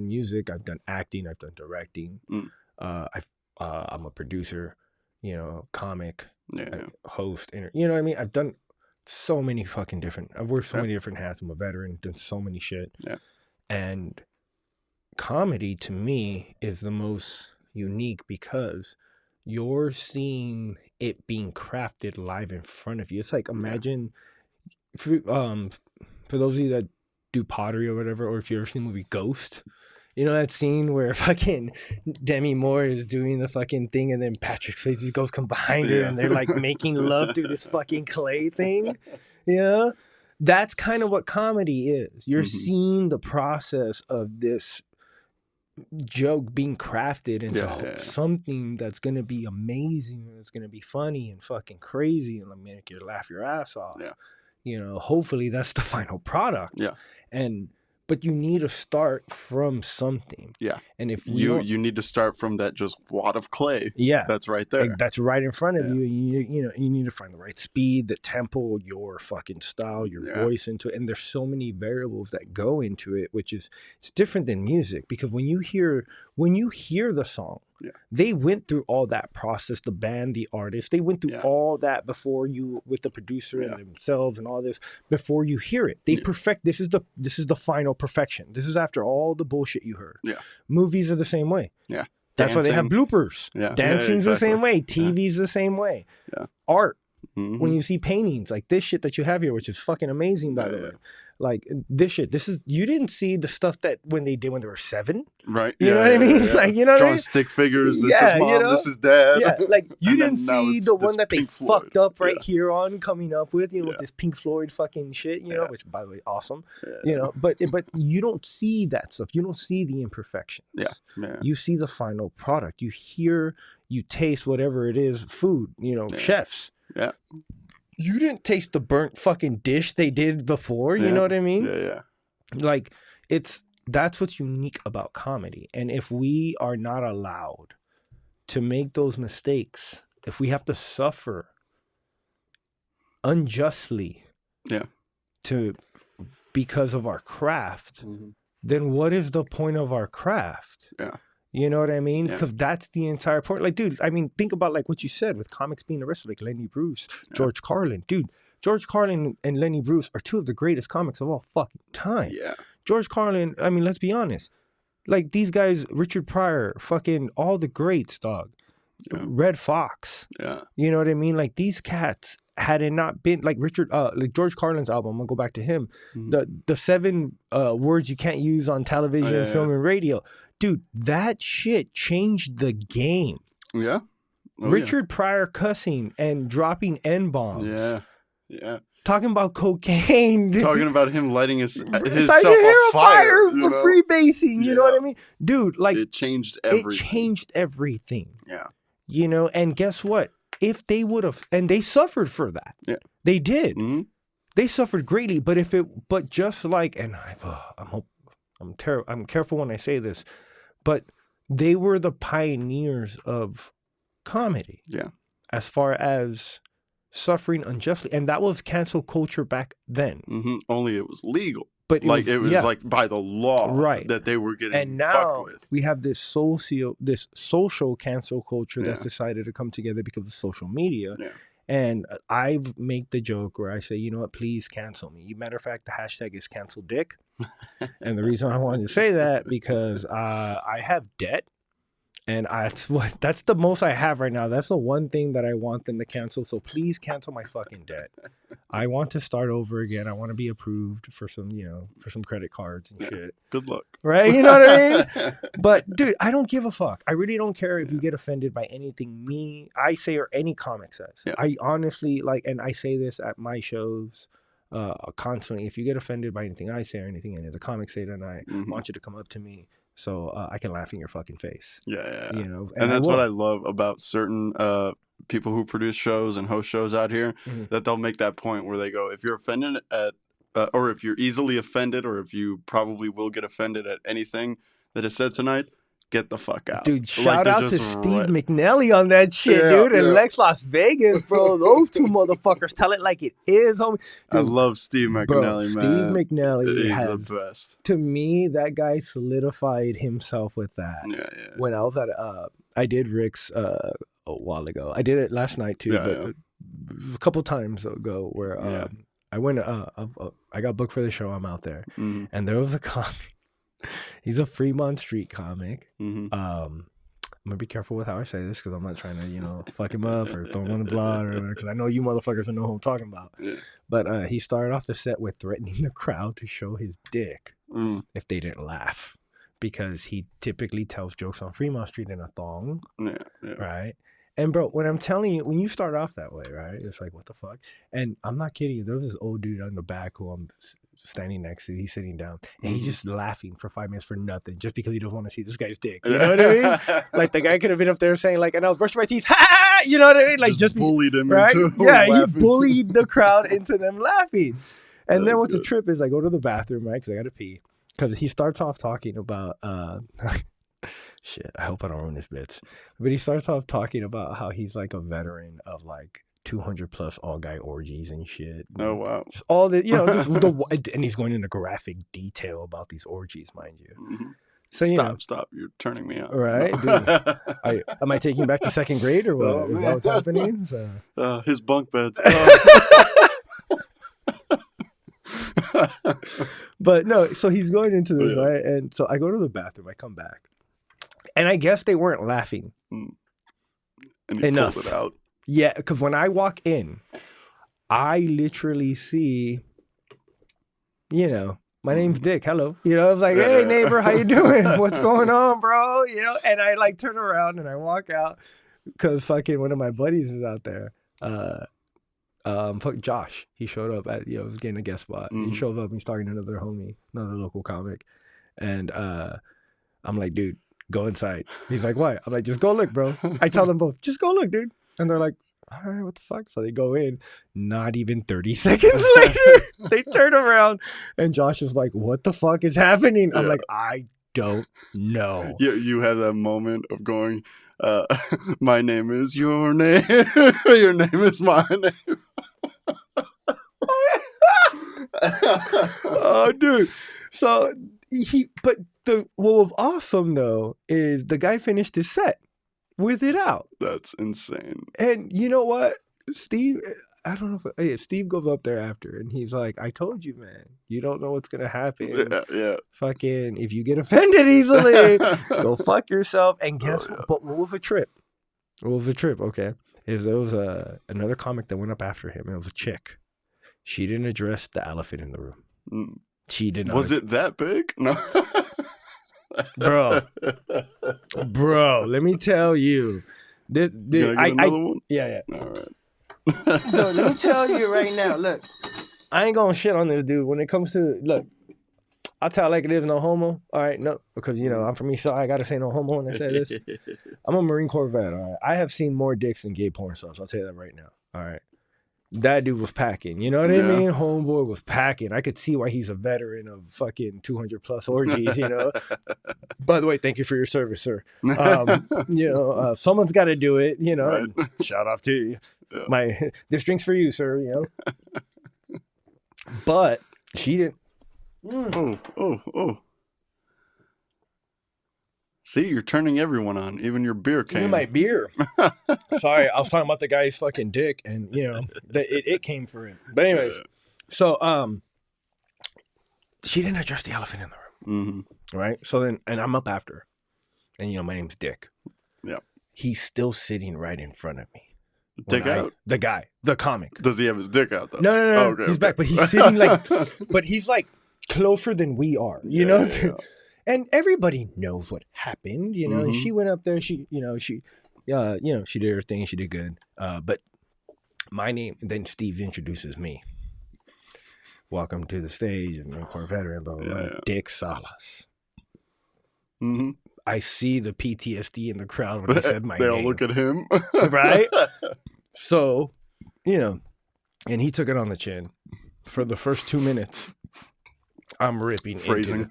music, I've done acting, I've done directing. I'm a producer, you know, comic, host, you know what I mean? I've done so many fucking different, I've worked so many different hats. I'm a veteran, done so many shit. And comedy to me is the most unique because you're seeing it being crafted live in front of you. It's like, imagine for those of you that do pottery or whatever, or if you ever seen the movie Ghost, you know that scene where fucking Demi Moore is doing the fucking thing and then Patrick Swayze's ghost come behind her and they're like making love through this fucking clay thing, you know? That's kind of what comedy is. You're seeing the process of this joke being crafted into something that's going to be amazing, and it's going to be funny and fucking crazy and make you laugh your ass off. You know, hopefully that's the final product. But you need to start from something. And if you need to start from that just wad of clay. That's right there. Like, that's right in front of you. You know, you need to find the right speed, the tempo, your fucking style, your voice into it. And there's so many variables that go into it, which is, it's different than music, because when you hear the song, they went through all that process, the band, the artist, they went through all that before you, with the producer and themselves and all this, before you hear it. They perfect, this is the final perfection. This is after all the bullshit you heard. Movies are the same way. That's why they have bloopers. Dancing's the same way. TV's the same way. Art. When you see paintings like this shit that you have here, which is fucking amazing, by the way. Like, this shit, you didn't see the stuff that when they were 7. Right. You know what I mean? Like, you know what I mean? Stick figures. This is mom, you know? This is dad. Like, you didn't see the one that they fucked up right here on coming up with, you know, with this Pink Floyd fucking shit, you know, which, by the way, awesome. You know, but you don't see that stuff. You don't see the imperfections. You see the final product. You hear, you taste whatever it is, food, you know, chefs. You didn't taste the burnt fucking dish they did before. You know what I mean? Like, that's what's unique about comedy. And if we are not allowed to make those mistakes, if we have to suffer unjustly because of our craft, then what is the point of our craft? You know what I mean? Because that's the entire point. Like, dude, I mean, think about like what you said with comics being arrested, like Lenny Bruce, George Carlin. Dude, George Carlin and Lenny Bruce are two of the greatest comics of all fucking time. George Carlin, I mean, let's be honest. Like, these guys, Richard Pryor, fucking all the greats, dog. Red Fox. You know what I mean? Like, these cats, had it not been like like George Carlin's album, I'm gonna go back to him. The 7 words you can't use on television, film, and radio. Dude, that shit changed the game. Richard Pryor cussing and dropping N-bombs. Talking about cocaine. Talking about him lighting his self on fire for freebasing. You know what I mean? Dude, like, it changed everything. It changed everything. You know, and guess what? If they would have, and they suffered for that. They did. They suffered greatly. But just like, and I'm careful when I say this, but they were the pioneers of comedy. As far as suffering unjustly, and that was cancel culture back then. Only it was legal. But it was like by the law that they were getting and now fucked with. We have this social cancel culture that's decided to come together because of social media. And I've made the joke where I say, you know what, please cancel me. Matter of fact, the hashtag is cancel dick. And the reason I wanted to say that because I have debt. And that's the most I have right now. That's the one thing that I want them to cancel. So please cancel my fucking debt. I want to start over again. I want to be approved for some, for some credit cards and shit. Good luck. Right? You know what I mean? But dude, I don't give a fuck. I really don't care if you get offended by anything I say or any comic says. I honestly and I say this at my shows constantly. If you get offended by anything I say or anything any of the comics say, then I want you to come up to me. So I can laugh in your fucking face. You know, and that's what I love about certain people who produce shows and host shows out here. That they'll make that point where they go, if you're offended at, or if you're easily offended, or if you probably will get offended at anything that is said tonight, get the fuck out. Dude, Like, shout they're out to just Steve McNally on that shit, dude. And Lex Las Vegas, bro. Those two motherfuckers tell it like it is, homie. I Dude, love Steve McNally, Steve man. McNally He's has, the best. to me, that guy solidified himself with that. Yeah. When I was at, I did Rick's a while ago. I did it last night too, but a couple times ago where I went, I got booked for the show. I'm out there, and there was a comic. He's a Fremont Street comic. I'm gonna be careful with how I say this because I'm not trying to, fuck him up or throw him on the blood or whatever. Because I know you motherfuckers will know who I'm talking about. Yeah. But he started off the set with threatening the crowd to show his dick if they didn't laugh, because he typically tells jokes on Fremont Street in a thong, right? And bro, when I'm telling you, when you start off that way, right, it's like, what the fuck? And I'm not kidding you. There was this old dude on the back who I'm standing next to. He's sitting down, and he's just laughing for 5 minutes for nothing, just because he doesn't want to see this guy's dick. You know what I mean? Like, the guy could have been up there saying, like, and I was brushing my teeth, ha! You know what I mean? Like, just bullied him right? into laughing. He laughing. bullied the crowd into them laughing. And then what's the trip is I go to the bathroom, right, because I got to pee. Because he starts off talking about, shit, I hope I don't ruin his bits. But he starts off talking about how he's like a veteran of like 200 plus all guy orgies and shit. Oh, wow. Just all the, and he's going into graphic detail about these orgies, mind you. So, Stop. You're turning me on. Right? Dude, am I taking back to second grade or what? Oh, is that what's happening? So. His bunk beds. But no, so he's going into this, right? And so I go to the bathroom, I come back, and I guess they weren't laughing and he enough. Pulled it out. Yeah, because when I walk in, I literally see, my name's Dick. Hello. I was like, hey, neighbor, how you doing? What's going on, bro? And I like turn around and I walk out because fucking one of my buddies is out there. Josh, he showed up at, was getting a guest spot. He showed up and he's talking to another local comic. And I'm like, dude, go inside. He's like, what? I'm like, just go look, bro. I tell them both, just go look, dude. And they're like, all right, what the fuck? So they go in. Not even 30 seconds later, they turn around and Josh is like, what the fuck is happening? I'm like, I don't know. You have that moment of going, my name is your name. Your name is my name. Oh, dude. So but what was awesome though is the guy finished his set with it out. That's insane. And you know what, Steve? I don't know if Steve goes up there after and he's like, I told you, man, you don't know what's gonna happen. Yeah. Fucking, if you get offended easily, go fuck yourself. And guess what? But what was the trip? Okay, there was another comic that went up after him. And it was a chick. She didn't address the elephant in the room. She did not. Was it that big? No. Bro, let me tell you. Another one? Yeah. All right. So let me tell you right now. Look, I ain't gonna shit on this dude. When it comes to I'll tell like it is, no homo. All right, no, because I'm from East Side. I gotta say no homo when I say this. I'm a Marine Corps vet. All right, I have seen more dicks than gay porn stars. I'll tell you that right now. All right. That dude was packing. You know what I mean? Homeboy was packing. I could see why he's a veteran of fucking 200 plus orgies, By the way, thank you for your service, sir. Someone's got to do it, Right. Shout out to you. Yeah. This drink's for you, sir, But she didn't. Oh. See, you're turning everyone on, even your beer can. Even my beer. Sorry, I was talking about the guy's fucking dick, and it came for him. But anyways, so she didn't address the elephant in the room, right? So then, and I'm up after her, and my name's Dick. Yeah, he's still sitting right in front of me. Dick out. The guy, the comic. Does he have his dick out though? No. Oh, okay, he's back, but he's sitting but he's closer than we are. Yeah. And everybody knows what happened, And she went up there. She did her thing. She did good. But my name. Then Steve introduces me. Welcome to the stage, and Corps veteran, blah blah blah. Dick Salas. I see the PTSD in the crowd when he said my name. They all look at him, right? So, and he took it on the chin. For the first 2 minutes, I'm ripping phrasing.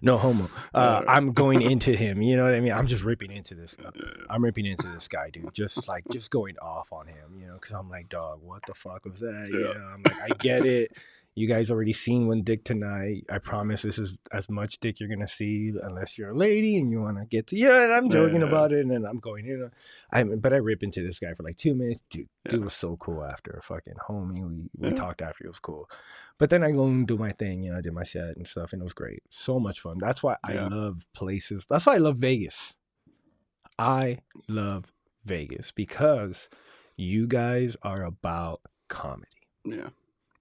No homo. I'm going into him. You know what I mean? I'm just ripping into this guy. I'm ripping into this guy, dude. Just going off on him, you know, because I'm like, dog, what the fuck was that? You know, I'm like, I get it. You guys already seen one dick tonight. I promise this is as much dick you're gonna see, unless you're a lady and you want to get to. Yeah, and I'm joking about it, and then I'm going, you know, but I rip into this guy for like 2 minutes. Dude was so cool after. Fucking homie, we talked after. It was cool. But then I go and do my thing, you know, I did my set and stuff, and it was great. So much fun. That's why I love places. That's why I love Vegas. I love Vegas because you guys are about comedy. Yeah.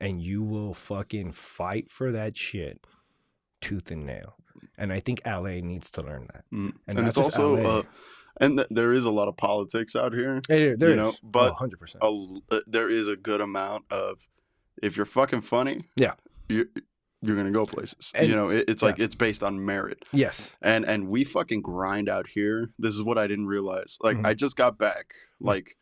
And you will fucking fight for that shit tooth and nail. And I think LA needs to learn that. And it's also, there is a lot of politics out here. There know, is. but 100%. There is a good amount of, if you're fucking funny, you're gonna go places. And, you know, it's like it's based on merit. Yes. And we fucking grind out here. This is what I didn't realize. Like I just got back, like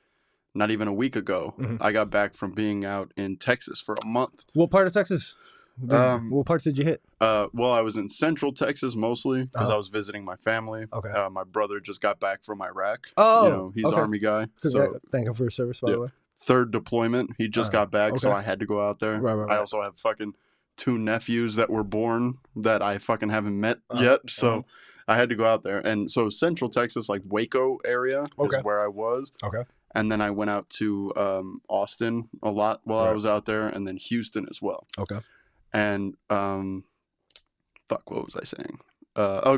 not even a week ago. I got back from being out in Texas for a month. What part of Texas? What parts did you hit? Well, I was in Central Texas mostly because I was visiting my family. Okay. My brother just got back from Iraq. Oh, you know, he's Army guy. So thank him for his service, by the way. Third deployment. He just got back, so I had to go out there. Right. I also have fucking 2 nephews that were born that I fucking haven't met yet. So I had to go out there. And so Central Texas, like Waco area is where I was. Okay. And then I went out to Austin a lot while I was out there, and then Houston as well. Okay. And what was I saying?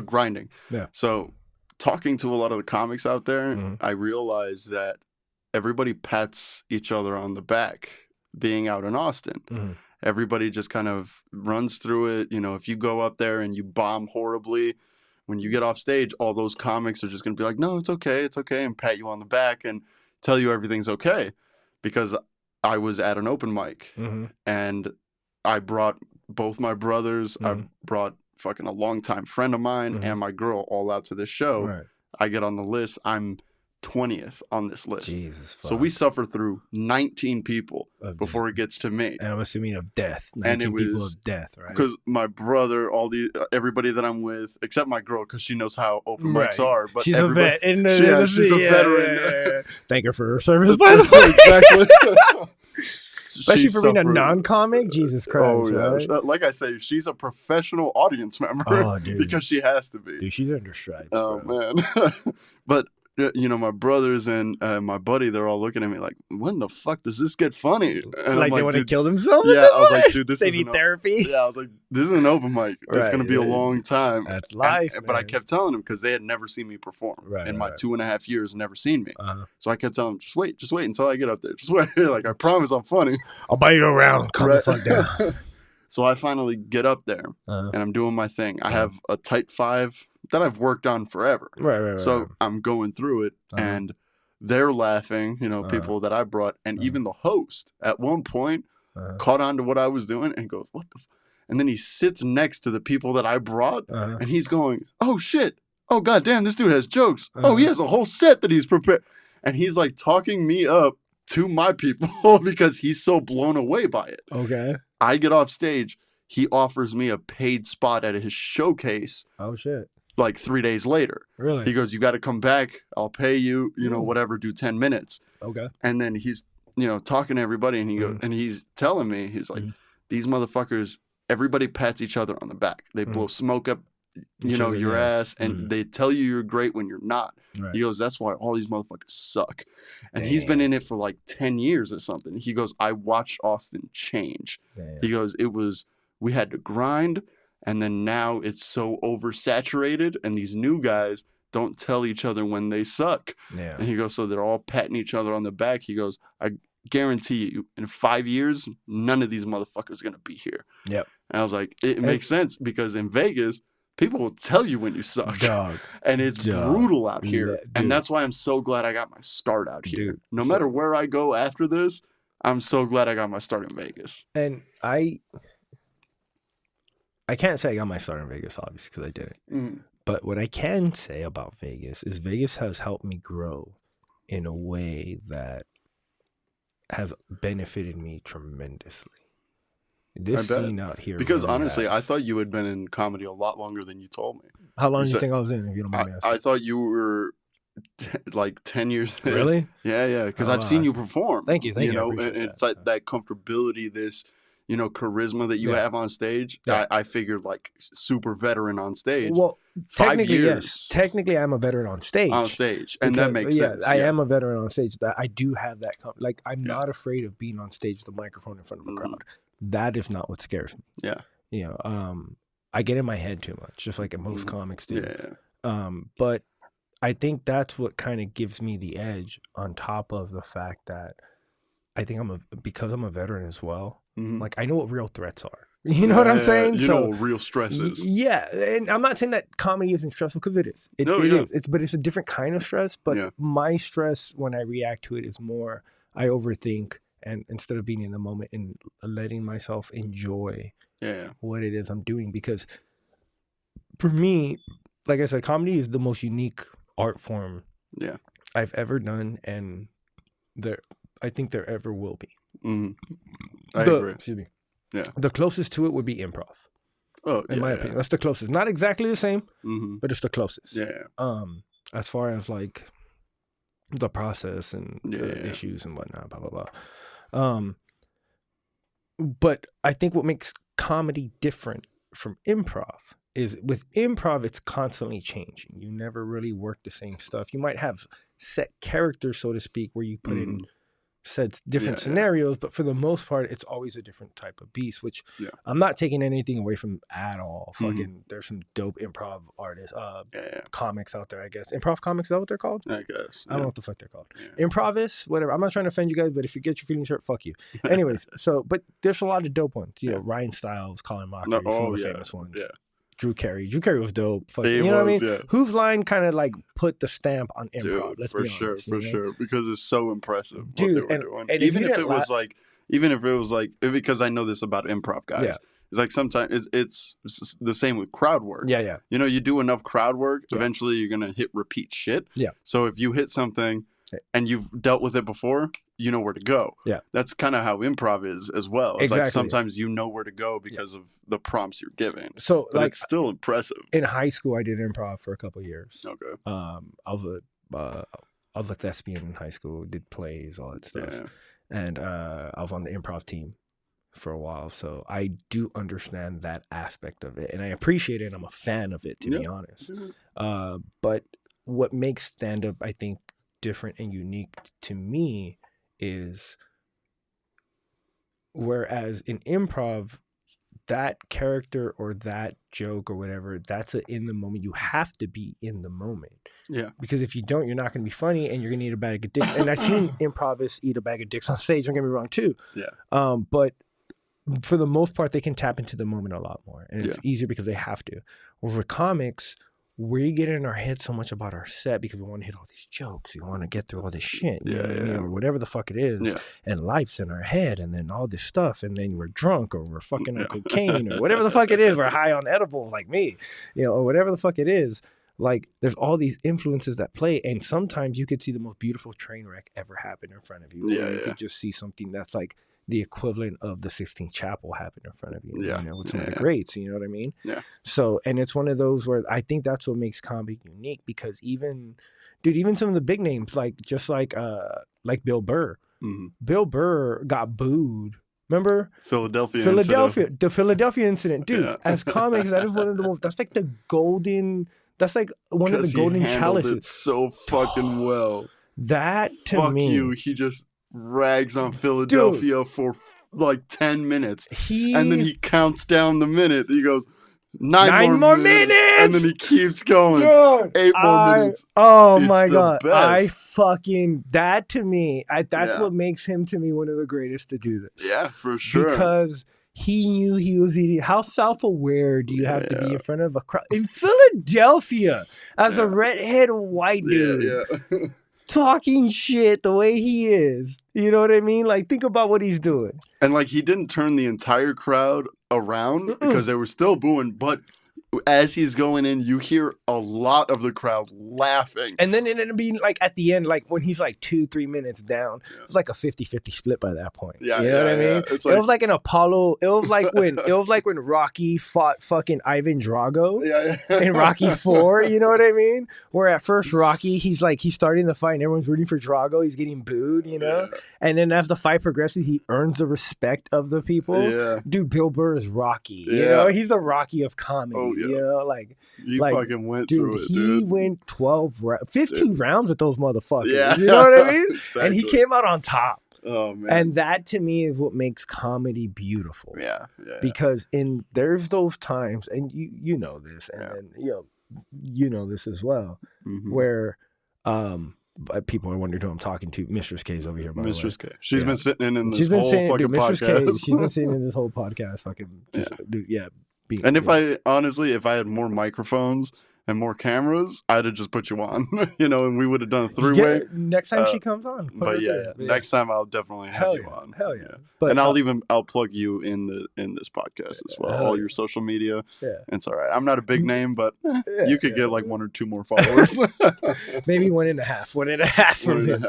Grinding. Yeah. So talking to a lot of the comics out there, I realized that everybody pats each other on the back being out in Austin. Everybody just kind of runs through it. You know, if you go up there and you bomb horribly, when you get off stage, all those comics are just going to be like, no, it's okay, and pat you on the back and tell you everything's okay. Because I was at an open mic and I brought both my brothers, I brought fucking a longtime friend of mine and my girl all out to this show. Right. I get on the list. I'm 20th on this list. Jesus, fuck. So we suffer through 19 people before it gets to me. And I'm assuming of death. 19 people of death, right? Because my brother, everybody that I'm with, except my girl, because she knows how open mics are. But she's a vet. She's a veteran. Thank her for her service, by the way. Exactly. Especially for being a non-comic, Jesus Christ. Oh yeah, right? Like I say, she's a professional audience member. Oh, dude. Because she has to be. Dude, she's under stripes. Oh bro. man, but you know, my brothers and my buddy, they're all looking at me like, when the fuck does this get funny? And like they want to kill themselves? Yeah, I was like, dude, they need therapy. Yeah, I was like, this is an open mic. It's going to be a long time. That's life. But I kept telling them because they had never seen me perform. In my 2.5 years, never seen me. So I kept telling them, just wait until I get up there. Just wait. Like, I promise I'm funny. I'll buy you around. Calm the fuck down. So I finally get up there and I'm doing my thing. I have a tight 5 that I've worked on forever. Right. So I'm going through it and they're laughing, you know, people that I brought. And even the host at one point caught on to what I was doing and goes, what the and then he sits next to the people that I brought and he's going, oh shit. Oh goddamn, this dude has jokes. Oh, he has a whole set that he's prepared. And he's like talking me up to my people because he's so blown away by it. Okay. I get off stage. He offers me a paid spot at his showcase. Oh shit. Like 3 days later. Really? He goes, you got to come back. I'll pay you, you know, whatever, do 10 minutes. Okay. And then he's, you know, talking to everybody and he goes, and he's telling me, he's like, these motherfuckers, everybody pats each other on the back. They blow smoke up, you know, your ass and they tell you you're great when you're not. Right. He goes, that's why all these motherfuckers suck. And he's been in it for like 10 years or something. He goes, I watched Austin change. He goes, we had to grind. And then now it's so oversaturated and these new guys don't tell each other when they suck. Yeah. And he goes, so they're all patting each other on the back. He goes, I guarantee you in 5 years, none of these motherfuckers are going to be here. Yep. And I was like, it makes sense because in Vegas, people will tell you when you suck. Dog. And it's brutal out here. Dude. And that's why I'm so glad I got my start out here. Dude, no matter where I go after this, I'm so glad I got my start in Vegas. And I can't say I got my start in Vegas, obviously, because I did it. But what I can say about Vegas is Vegas has helped me grow in a way that has benefited me tremendously. This bet. scene out here. Because really honestly, I has. thought you had been in comedy a lot longer than you told me. How long You do you said- think I was in? If you don't mind me asking. I thought you were like 10 years in. Really? Yeah. Because Oh, I've seen you perform. Thank you. You I know, appreciate and it's like that comfortability, this, you know, charisma that you Yeah. have on stage. Yeah. I figured like super veteran on stage. Well, 5 technically, years yes. Technically, I'm a veteran on stage. on stage, and that makes sense. I am a veteran on stage. That I do have that. Like, I'm Yeah. not afraid of being on stage with a microphone in front of a Mhm. crowd. That is not what scares me. Yeah. You know, I get in my head too much, just like most comics do. Yeah. But I think that's what kind of gives me the edge, on top of the fact that I think because I'm a veteran as well. Mhm. Like, I know what real threats are. You know what I'm saying? You know what real stress is. Yeah, and I'm not saying that comedy isn't stressful, because it is. It is. But it's a different kind of stress. But my stress when I react to it is more I overthink, and instead of being in the moment and letting myself enjoy what it is I'm doing. Because for me, like I said, comedy is the most unique art form I've ever done, and I think there ever will be. I agree. Excuse me. Yeah. The closest to it would be improv. Oh, in my opinion, that's the closest. Not exactly the same, but it's the closest. Yeah. As far as like the process and the issues and whatnot, blah blah blah. But I think what makes comedy different from improv is with improv, it's constantly changing. You never really work the same stuff. You might have set characters, so to speak, where you put in said different scenarios, but for the most part, it's always a different type of beast, which I'm not taking anything away from at all. Fucking, there's some dope improv artists, comics out there, I guess. Improv comics, is that what they're called? I guess. I don't know what the fuck they're called. Improvists, whatever. I'm not trying to offend you guys, but if you get your feelings hurt, fuck you. Anyways, but there's a lot of dope ones. You know, Ryan Stiles, Colin Mockery, some of the famous ones. Yeah. Drew Carey was dope. You know what I mean? Yeah. Whose line kind of like put the stamp on improv? Dude, let's for be sure, honest, for sure, because it's so impressive dude, what they were doing. And even if it was like, because I know this about improv guys. Yeah. It's like sometimes it's the same with crowd work. Yeah. You know, you do enough crowd work, eventually you're gonna hit repeat shit. Yeah. So if you hit something and you've dealt with it before, you know where to go. Yeah. That's kind of how improv is as well. It's like sometimes you know where to go because of the prompts you're given. So but like, it's still impressive. In high school, I did improv for a couple of years. Okay. I was a thespian in high school, did plays, all that stuff. Yeah. And I was on the improv team for a while. So I do understand that aspect of it. And I appreciate it. I'm a fan of it, to be honest. But what makes stand-up, I think, different and unique to me is whereas in improv, that character or that joke or whatever, that's in the moment. You have to be in the moment. Yeah. Because if you don't, you're not going to be funny and you're going to eat a bag of dicks. And I've seen improvists eat a bag of dicks on stage. Don't get me wrong, too. Yeah. But for the most part, they can tap into the moment a lot more. And it's easier because they have to. Over comics, we get in our head so much about our set because we want to hit all these jokes. We want to get through all this shit, you know what I mean? Or whatever the fuck it is. Yeah. And life's in our head, and then all this stuff, and then we're drunk or we're fucking on cocaine or whatever the fuck it is. We're high on edibles like me, you know, or whatever the fuck it is. Like, there's all these influences that play, and sometimes you could see the most beautiful train wreck ever happen in front of you. Or you could just see something that's like the equivalent of the Sistine Chapel happen in front of you, you know, with some of the greats, you know what I mean? Yeah. So, and it's one of those where I think that's what makes comedy unique, because even some of the big names, like Bill Burr. Bill Burr got booed. Remember? The Philadelphia incident. Dude, as comics, that is one of the most, that's like the golden, that's like one of the golden chalices. It so fucking well. That to me. Fuck you. He just rags on Philadelphia for like 10 minutes. And then he counts down the minute. He goes, nine more minutes. And then he keeps going. Dude, 8 more minutes. Oh my God. That to me, that's what makes him to me one of the greatest to do this. Yeah, for sure. Because he knew he was eating. How self-aware do you have to be in front of a crowd in Philadelphia as a redhead white dude? Talking shit the way he is. You know what I mean? Like, think about what he's doing. And like, he didn't turn the entire crowd around because they were still booing, but as he's going in, you hear a lot of the crowd laughing. And then it ended up being like at the end, like when he's like 2-3 minutes down, it was like a 50-50 split by that point. Yeah, you know what I mean? It's it was like an Apollo. It was like when Rocky fought fucking Ivan Drago in Rocky 4. You know what I mean? Where at first Rocky, he's starting the fight and everyone's rooting for Drago. He's getting booed, you know? Yeah. And then as the fight progresses, he earns the respect of the people. Yeah. Dude, Bill Burr is Rocky. Yeah. You know, he's the Rocky of comedy. Oh, yeah. You know, like he fucking went through it, dude. He went 15 rounds with those motherfuckers. Yeah. You know what I mean? Exactly. And he came out on top. Oh man. And that to me is what makes comedy beautiful. Yeah. Because there's those times, and you know this, and then you know this as well, where people are wondering who I'm talking to. Mistress K's over here, by Mistress the way. K. She's been sitting in this she's been whole saying, fucking dude, Mistress podcast. K, she's been sitting in this whole podcast, fucking, just, And if I had more microphones and more cameras, I'd have just put you on, and we would have done a 3-way. Next time she comes on. But next time I'll definitely have you on. Hell yeah. But, and I'll plug you in this podcast as well. All your social media. Yeah. It's all right. I'm not a big name, but you could get like 1 or 2 more followers. Maybe 1.5. 1.5 from him.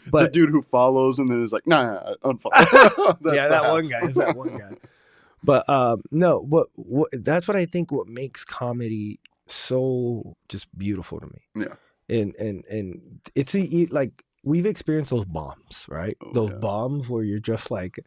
But it's a dude who follows and then is like, nah, unfollow. That one guy. Is that one guy. But no, what that's what I think what makes comedy so just beautiful to me. Yeah. And it's like we've experienced those bombs, right? Those bombs where you're just like,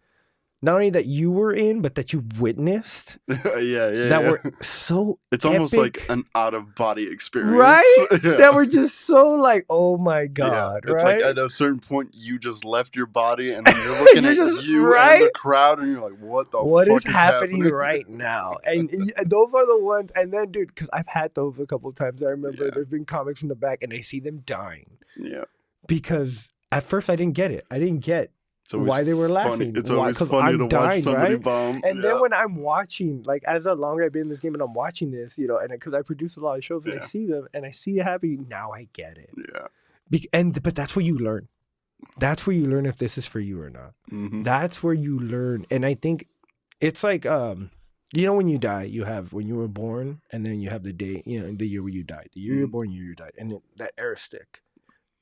not only that you were in, but that you've witnessed. That were so it's almost epic, like an out-of-body experience. Right? That were just so like, oh my God, It's right? like at a certain point, you just left your body and then you're looking at you and the crowd and you're like, what fuck is happening right now? And those are the ones, and then, dude, because I've had those a couple of times. I remember there's been comics in the back and I see them dying. Yeah. Because at first I didn't get it. I didn't get why they were laughing. It's always funny to watch somebody bomb. And then when I'm watching, like, as the longer I've been in this game and I'm watching this, and because I produce a lot of shows and I see them and I see it happening, now I get it. Yeah. But that's where you learn. That's where you learn if this is for you or not. That's where you learn. And I think it's like, when you die, you have when you were born, and then you have the day, the year where you died. The year you're born, the year you died. And that arrow stick.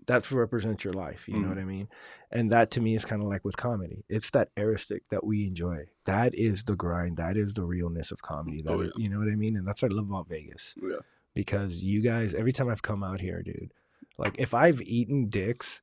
That's what represents your life. You know what I mean? And that to me is kind of like with comedy. It's that aristic that we enjoy. That is the grind. That is the realness of comedy. You know what I mean? And that's what I love about Vegas. Yeah. Because you guys, every time I've come out here, dude, like if I've eaten dicks,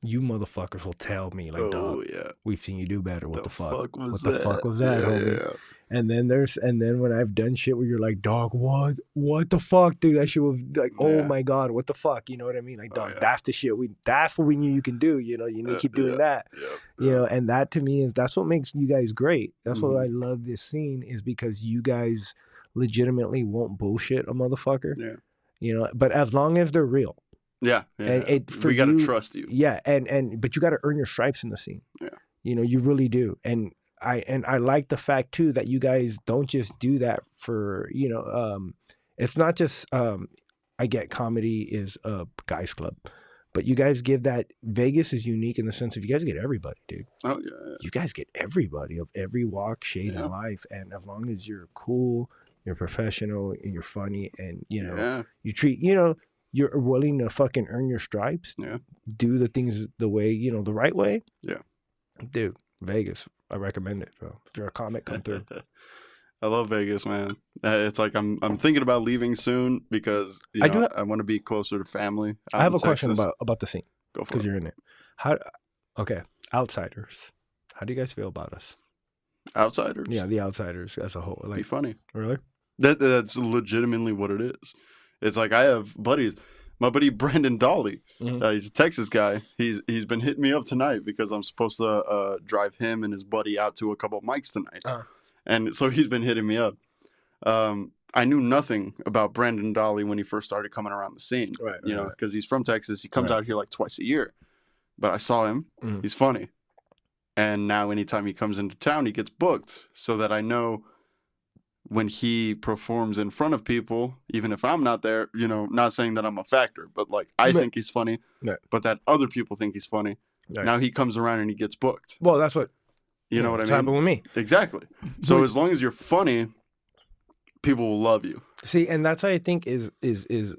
you motherfuckers will tell me, like, dog, we've seen you do better. What the fuck? What the fuck was that, homie? Yeah. And then when I've done shit where you're like, dog, what the fuck, dude? That shit was like, oh my God, what the fuck? You know what I mean? Like, dog, that's the shit that's what we knew you can do. You need to keep doing that. And that to me that's what makes you guys great. That's what I love this scene, is because you guys legitimately won't bullshit a motherfucker. Yeah. But as long as they're real. Yeah. And we gotta trust you. Yeah, but you gotta earn your stripes in the scene. Yeah. You really do. And I like the fact too that you guys don't just do that for, it's not just I get comedy is a guys club. But you guys give that. Vegas is unique in the sense of you guys get everybody, dude. Oh yeah. You guys get everybody of every walk, shade in life, and as long as you're cool, you're professional, and you're funny, and you treat you're willing to fucking earn your stripes. Yeah. Do the things the way, the right way. Yeah. Dude, Vegas, I recommend it, bro. If you're a comic, come through. I love Vegas, man. It's like I'm thinking about leaving soon because I want to be closer to family. I have a question about the scene. Go for it. Because you're in it. Outsiders. How do you guys feel about us? Outsiders? Yeah, the outsiders as a whole. Like, be funny. Really? That's legitimately what it is. It's like I have buddies. My buddy Brandon Dolly, he's a Texas guy. He's been hitting me up tonight because I'm supposed to drive him and his buddy out to a couple of mics tonight. And so he's been hitting me up. I knew nothing about Brandon Dolly when he first started coming around the scene. Right, because he's from Texas. He comes out here like twice a year. But I saw him. He's funny. And now anytime he comes into town, he gets booked so that I know when he performs in front of people, even if I'm not there, not saying that I'm a factor, but like I think he's funny, but that other people think he's funny. Right. Now he comes around and he gets booked. Well, that's what you know what I mean? Happened with me. Exactly. So as long as you're funny, people will love you. See, and that's what I think is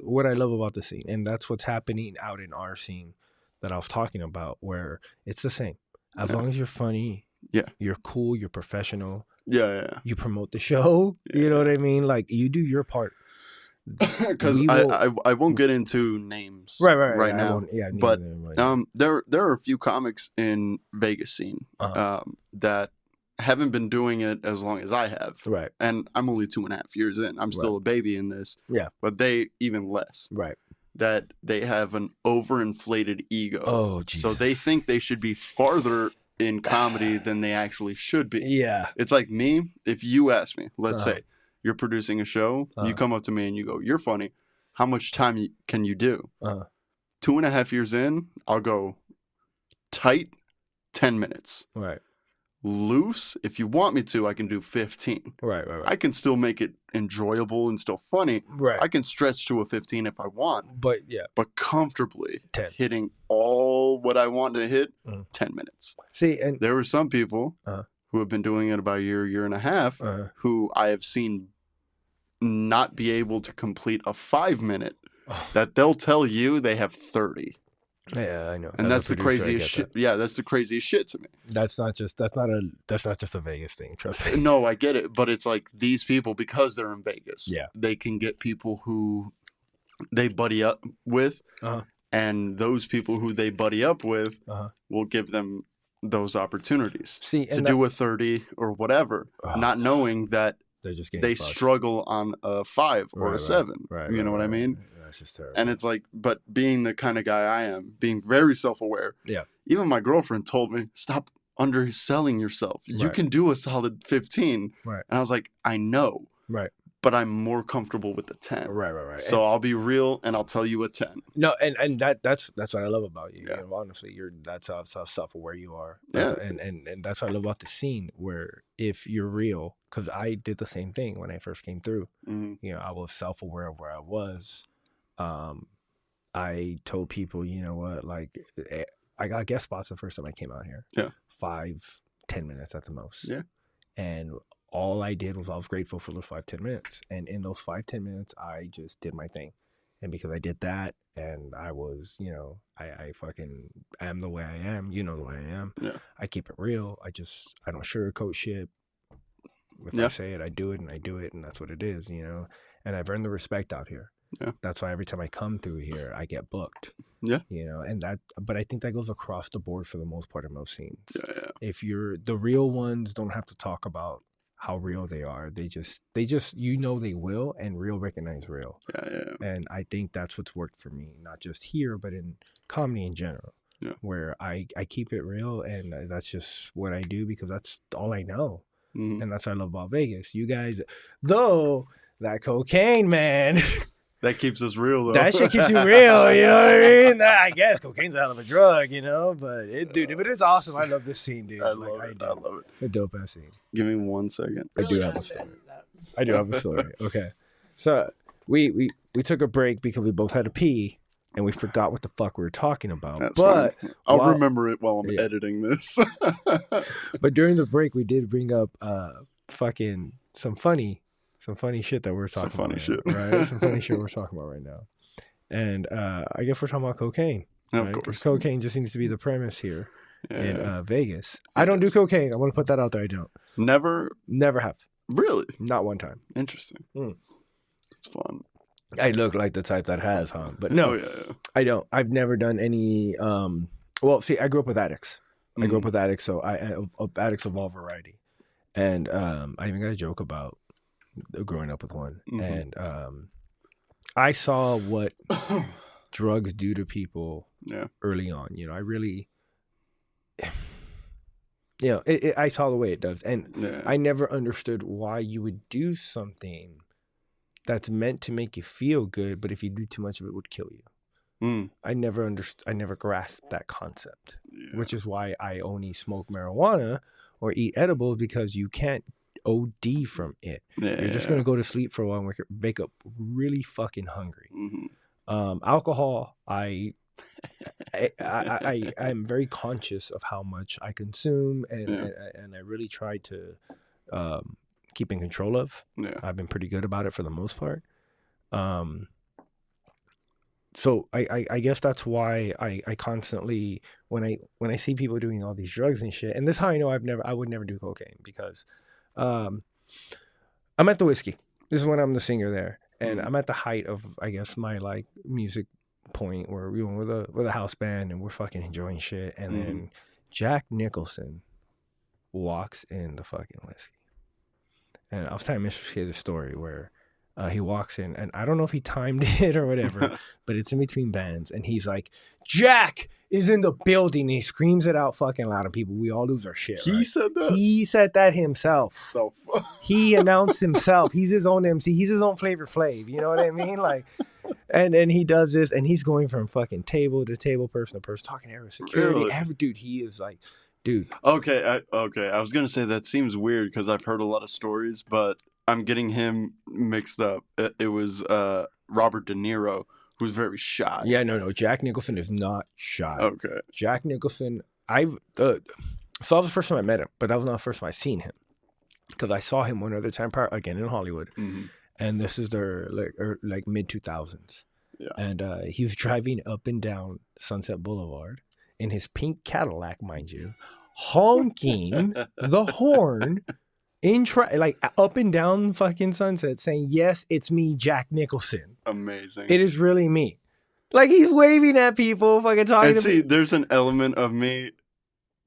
what I love about the scene, and that's what's happening out in our scene that I was talking about, where it's the same. As long as you're funny, you're cool, you're professional, you promote the show, you know what I mean? Like, you do your part. Because I won't get into names right now, but there are a few comics in Vegas scene that haven't been doing it as long as I have, and I'm only 2.5 years in. I'm still a baby in this, but they even less, that they have an overinflated ego. Oh, Jesus. So they think they should be farther in comedy than they actually should be. It's like me. If you ask me, let's say you're producing a show, you come up to me and you go, "You're funny. How much time can you do?" 2.5 years in, I'll go tight 10 minutes. Loose, if you want me to, I can do 15. I can still make it enjoyable and still funny. I can stretch to a 15 if I want. But comfortably 10. Hitting all what I want to hit, 10 minutes. See, and there were some people who have been doing it about a year and a half, who I have seen not be able to complete a 5-minute that they'll tell you they have 30. Yeah, I know. And that's the craziest shit. Yeah, that's the craziest shit to me. That's not just a Vegas thing, trust me. No, I get it, but it's like these people, because they're in Vegas, they can get people who they buddy up with, and those people who they buddy up with will give them those opportunities to do a 30 or whatever, not knowing that they struggle on a 5 or a 7. You know what I mean? That's just terrible. And it's like, but being the kind of guy I am, being very self-aware. Even my girlfriend told me, stop underselling yourself. You can do a solid 15. And I was like, I know. But I'm more comfortable with the 10. So I'll be real and I'll tell you a 10. No, and that's what I love about you. You know, honestly, that's how self-aware you are. And that's what I love about the scene, where if you're real, because I did the same thing when I first came through. You know, I was self-aware of where I was. I told people, you know what, like, I got guest spots the first time I came out here. 5-10 minutes at the most. And all I did was, I was grateful for those 5-10 minutes. And in those 5-10 minutes, I just did my thing. And because I did that, and I was, you know, I fucking am the way I am. You know the way I am. I keep it real. I don't sugarcoat shit. If I say it, I do it, and that's what it is, you know. And I've earned the respect out here. That's why every time I come through here, I get booked. You know, and but I think that goes across the board for the most part of most scenes. If you're the real ones, don't have to talk about how real they are. They just you know they will, and real recognize real. And I think that's what's worked for me, not just here, but in comedy in general. Where I keep it real, and that's just what I do, because that's all I know. And that's what I love about Vegas. You guys, though, that cocaine, man. That keeps us real, though. That shit keeps you real, you know what I mean? I guess cocaine's a hell of a drug, you know? But it's awesome. I love this scene, dude. I love it. It's a dope ass scene. Give me 1 second. I do have a story. Okay. So we took a break because we both had to pee, and we forgot what the fuck we were talking about. That's but fine. I'll remember it while I'm editing this. But during the break, we did bring up fucking some funny shit that we're talking about. Right? Some funny shit we're talking about right now. And I guess we're talking about cocaine. Of course. Cocaine just seems to be the premise here in Vegas. I don't do cocaine. I want to put that out there. I don't. Never have. Really? Not one time. Interesting. It's fun. I look like the type that has, huh? But no, I don't. I've never done any. Well, see, I grew up with addicts. So addicts of all variety. And I even got a joke about growing up with one. And I saw what drugs do to people early on. You know, I really, you know, I saw the way it does. And I never understood why you would do something that's meant to make you feel good, but if you do too much of it, would kill you. I never grasped that concept, which is why I only smoke marijuana or eat edibles, because you can't OD from it. You're just going to go to sleep for a while and wake up really fucking hungry. Alcohol, I'm very conscious of how much I consume, and I really try to keep in control of. Yeah. I've been pretty good about it for the most part. So I guess that's why I constantly when I see people doing all these drugs and shit, and this is how I know I would never do cocaine, because I'm at the Whiskey. This is when I'm the singer there, and I'm at the height of, I guess, my like music point where we're the house band and we're fucking enjoying shit, and then Jack Nicholson walks in the fucking Whiskey, and I was telling Mr. Kid the story where. He walks in, and I don't know if he timed it or whatever, but it's in between bands, and he's like, "Jack is in the building," and he screams it out fucking loud, and people, we all lose our shit. He said that? He said that himself. So He announced himself. He's his own MC. He's his own Flavor Flav. You know what I mean? Like, and he does this, and he's going from fucking table to table, person to person, talking to every security. Really? Every dude, he is like, dude. Okay. I was gonna say that seems weird because I've heard a lot of stories, but I'm getting him mixed up. It was Robert De Niro, who's very shy. Yeah, no. Jack Nicholson is not shy. Okay. Jack Nicholson, so that was the first time I met him, but that was not the first time I seen him, because I saw him one other time again in Hollywood, and this is their like mid 2000s. Yeah. And he was driving up and down Sunset Boulevard in his pink Cadillac, mind you, honking the horn. Like up and down fucking Sunset, saying, "Yes, it's me, Jack Nicholson. Amazing. It is really me." Like, he's waving at people, fucking talking And to see, there's an element of me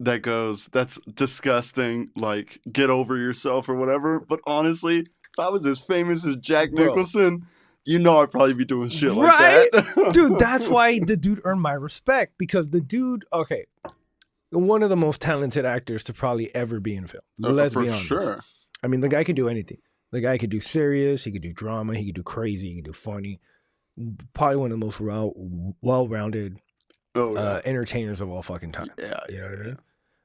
that goes, "That's disgusting. Like, get over yourself," or whatever. But honestly, if I was as famous as Jack Nicholson, I'd probably be doing shit like that. Dude, that's why the dude earned my respect, because the dude, okay, one of the most talented actors to probably ever be in film. Let's be honest. Sure. I mean, the guy can do anything. The guy could do serious, he could do drama, he could do crazy, he could do funny. Probably one of the most well-rounded entertainers of all fucking time. Yeah, you know what I mean?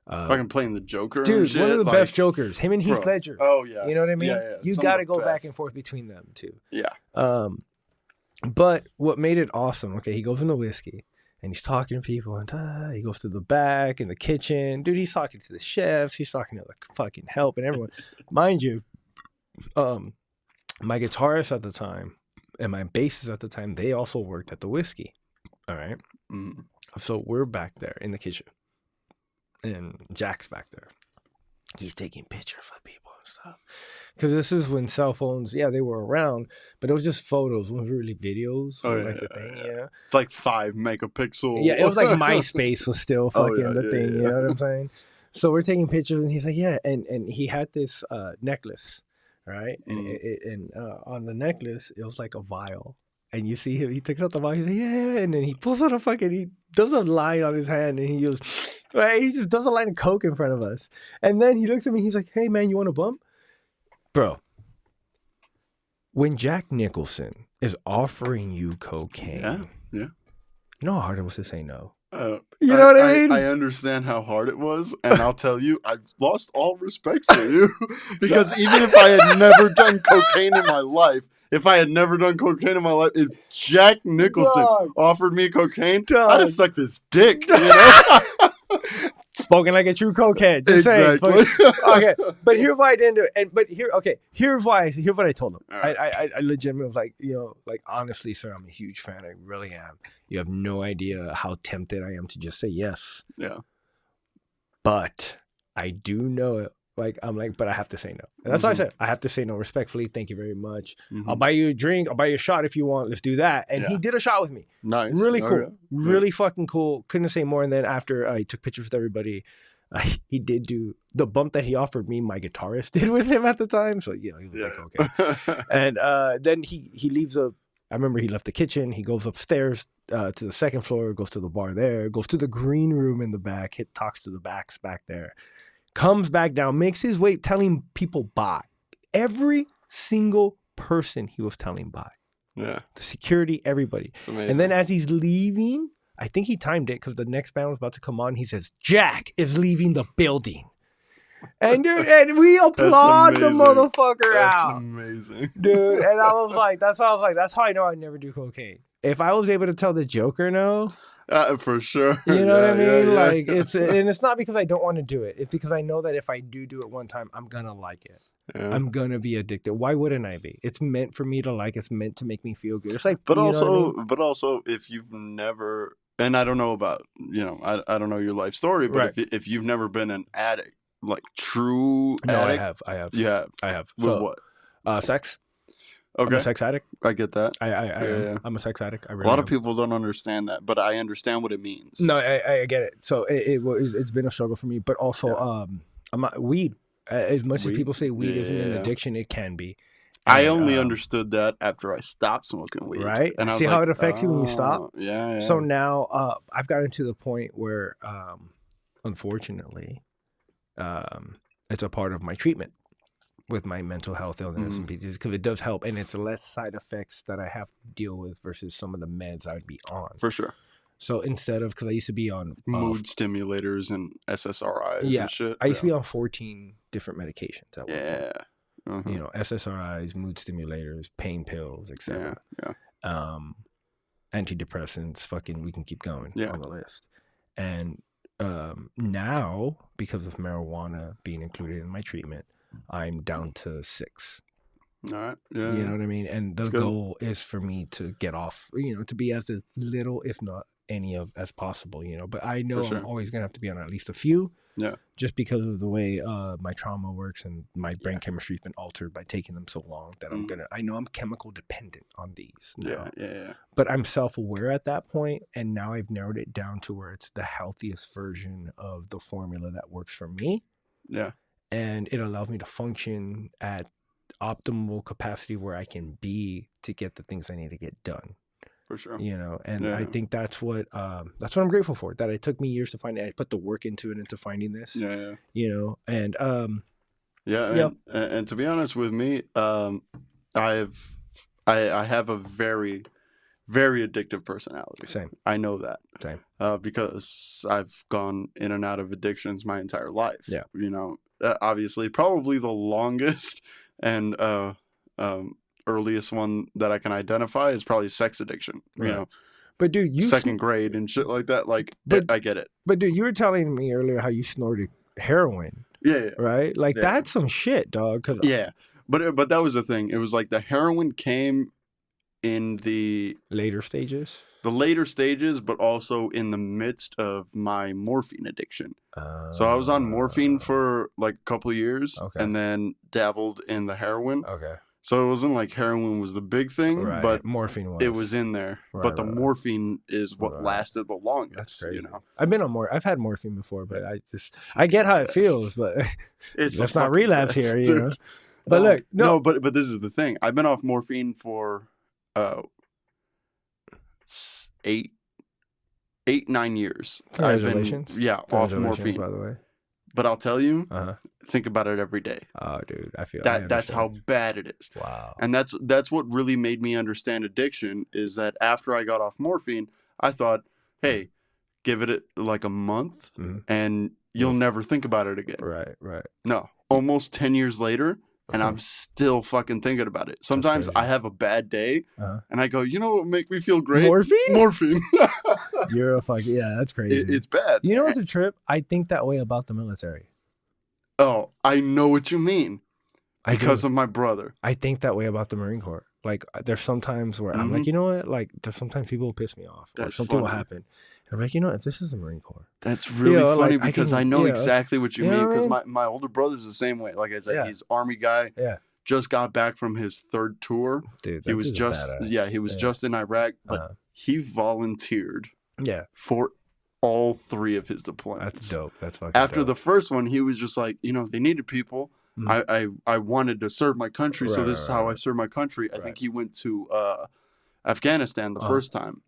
Fucking playing the Joker, dude, and shit, one of the best Jokers. Him and Heath Ledger. Oh yeah, you know what I mean? Yeah. You got to go back and forth between them too. Yeah. But what made it awesome? Okay, he goes in the Whiskey. And he's talking to people, and he goes to the back in the kitchen. Dude, he's talking to the chefs. He's talking to the fucking help and everyone. Mind you, my guitarist at the time and my bassist at the time, they also worked at the Whiskey. All right? So we're back there in the kitchen. And Jack's back there. He's taking pictures for people and stuff. Because this is when cell phones, they were around, but it was just photos. It wasn't really videos. The thing, It's like 5 megapixel. Yeah, it was like MySpace was still fucking the thing. You know what I'm saying? So we're taking pictures, and he's like, and he had this necklace, right? And on the necklace, it was like a vial. And you see him, he takes out the vial, he's like, and then he pulls out he does a line on his hand, and he goes, right? He just does a line of Coke in front of us. And then he looks at me, he's like, "Hey, man, you want a bump?" Bro, when Jack Nicholson is offering you cocaine, you know how hard it was to say no? You know what I mean? I understand how hard it was, and I'll tell you, I've lost all respect for you. Because even if I had never done cocaine in my life, if Jack Nicholson offered me cocaine, I'd have sucked his dick, you know? Spoken like a true cokehead. Just exactly. Saying. Okay, but here's why I didn't do it. Here's what I told him. Right. I legitimately was like, honestly, sir, I'm a huge fan. I really am. You have no idea how tempted I am to just say yes. Yeah. But I do know it. But I have to say no. And that's why I said, I have to say no respectfully. Thank you very much. I'll buy you a drink. I'll buy you a shot if you want. Let's do that. And he did a shot with me. Nice. Really cool. Okay. Really fucking cool. Couldn't say more. And then after he took pictures with everybody, he did do the bump that he offered me. My guitarist did with him at the time. So, he was like, okay. And then he leaves I remember he left the kitchen. He goes upstairs to the second floor, goes to the bar there, goes to the green room in the back, talks to the backs back there. Comes back down, makes his way, telling people bye. Every single person he was telling bye. Yeah. The security, everybody. And then as he's leaving, I think he timed it because the next band was about to come on. He says, "Jack is leaving the building." And dude, and we applaud the motherfucker out. That's amazing. Dude, and I was like, that's how I know I'd never do cocaine. If I was able to tell the Joker no, for sure. You know what I mean? Like, it's not because I don't want to do it. It's because I know that if I do it one time, I'm gonna like it. Yeah. I'm gonna be addicted. Why wouldn't I be? It's meant for me to like. It's meant to make me feel good. It's like, But you know what I also, mean? if you've never, and I don't know about, I don't know your life story, but Right. if you've never been an addict, like true No, I addict, have. I have. you have. I have. With So, what? sex. I'm a Okay, sex addict. I get that. I Yeah, am. yeah. I'm a sex addict. I A really lot of am. people don't understand that, but I understand what it means. No, I get it. So it's been a struggle for me, but also Yeah. I'm not, weed. As much as Weed? people say weed isn't an Yeah. addiction, it can be. I And, only understood that after I stopped smoking weed. right. And I was See how like, it affects you when you stop. oh, yeah. So now I've gotten to the point where, unfortunately, it's a part of my treatment with my mental health illness and PTSD because it does help, and it's less side effects that I have to deal with versus some of the meds I would be on. For sure. So instead of, because I used to be on mood stimulators and SSRIs and shit. I used to be on 14 different medications at one point. Yeah. Uh-huh. You know, SSRIs, mood stimulators, pain pills, etc. Yeah. Antidepressants, fucking, we can keep going Yeah. on the list. And now, because of marijuana being included in my treatment, I'm down to 6. All right. Yeah. You know what I mean? And the goal is for me to get off, to be as little, if not any of as possible, But I know I'm always going to have to be on at least a few. Yeah. Just because of the way my trauma works and my brain chemistry's been altered by taking them so long that I know I'm chemical dependent on these now. Yeah. But I'm self-aware at that point, and now I've narrowed it down to where it's the healthiest version of the formula that works for me. Yeah. And it allows me to function at optimal capacity where I can be to get the things I need to get done. For sure. And I think that's what I'm grateful for, that it took me years to find it. I put the work into it, into finding this. Yeah. And and to be honest with me, I have a very, very addictive personality. Same. I know that. Same. Because I've gone in and out of addictions my entire life. Yeah. Obviously, probably the longest and earliest one that I can identify is probably sex addiction. Right. But dude, you second grade and shit like that. I get it. But dude, you were telling me earlier how you snorted heroin. Yeah. Right? Like that's some shit, dog. But that was the thing. It was like the heroin came in the later stages. But also in the midst of my morphine addiction. So I was on morphine for like a couple of years and then dabbled in the heroin. Okay. So it wasn't like heroin was the big thing, but morphine was. It was in there. But the morphine is what lasted the longest. That's crazy. I've had morphine before, but I get how it feels, but let's not relapse here, But look, no, but this is the thing. I've been off morphine for 9 years. Congratulations. Off morphine, by the way. But I'll tell you, think about it every day. Oh, dude, I feel that's how bad it is. Wow. And that's what really made me understand addiction, is that after I got off morphine, I thought, hey, give it like a month and you'll never think about it again. Right. No, almost 10 years later, and I'm still fucking thinking about it. Sometimes I have a bad day and I go, you know what would make me feel great? Morphine. You're a fucking, that's crazy. It's bad. You know what's a trip? I think that way about the military. Oh, I know what you mean. Because of my brother. I think that way about the Marine Corps. Like, there's sometimes where I'm like, you know what? Like, there's sometimes people will piss me off. Or something will happen. And I'm like, you know what? This is the Marine Corps. That's really funny because I know exactly what you mean. Because my older brother's the same way. Like I said, he's Army guy. Yeah. Just got back from his 3rd tour. Dude, he was just in Iraq, but he volunteered. Yeah. For all 3 of his deployments. That's dope. That's fucking After the first one, he was just like, they needed people. I wanted to serve my country, so this is how I serve my country. I think he went to Afghanistan the first time,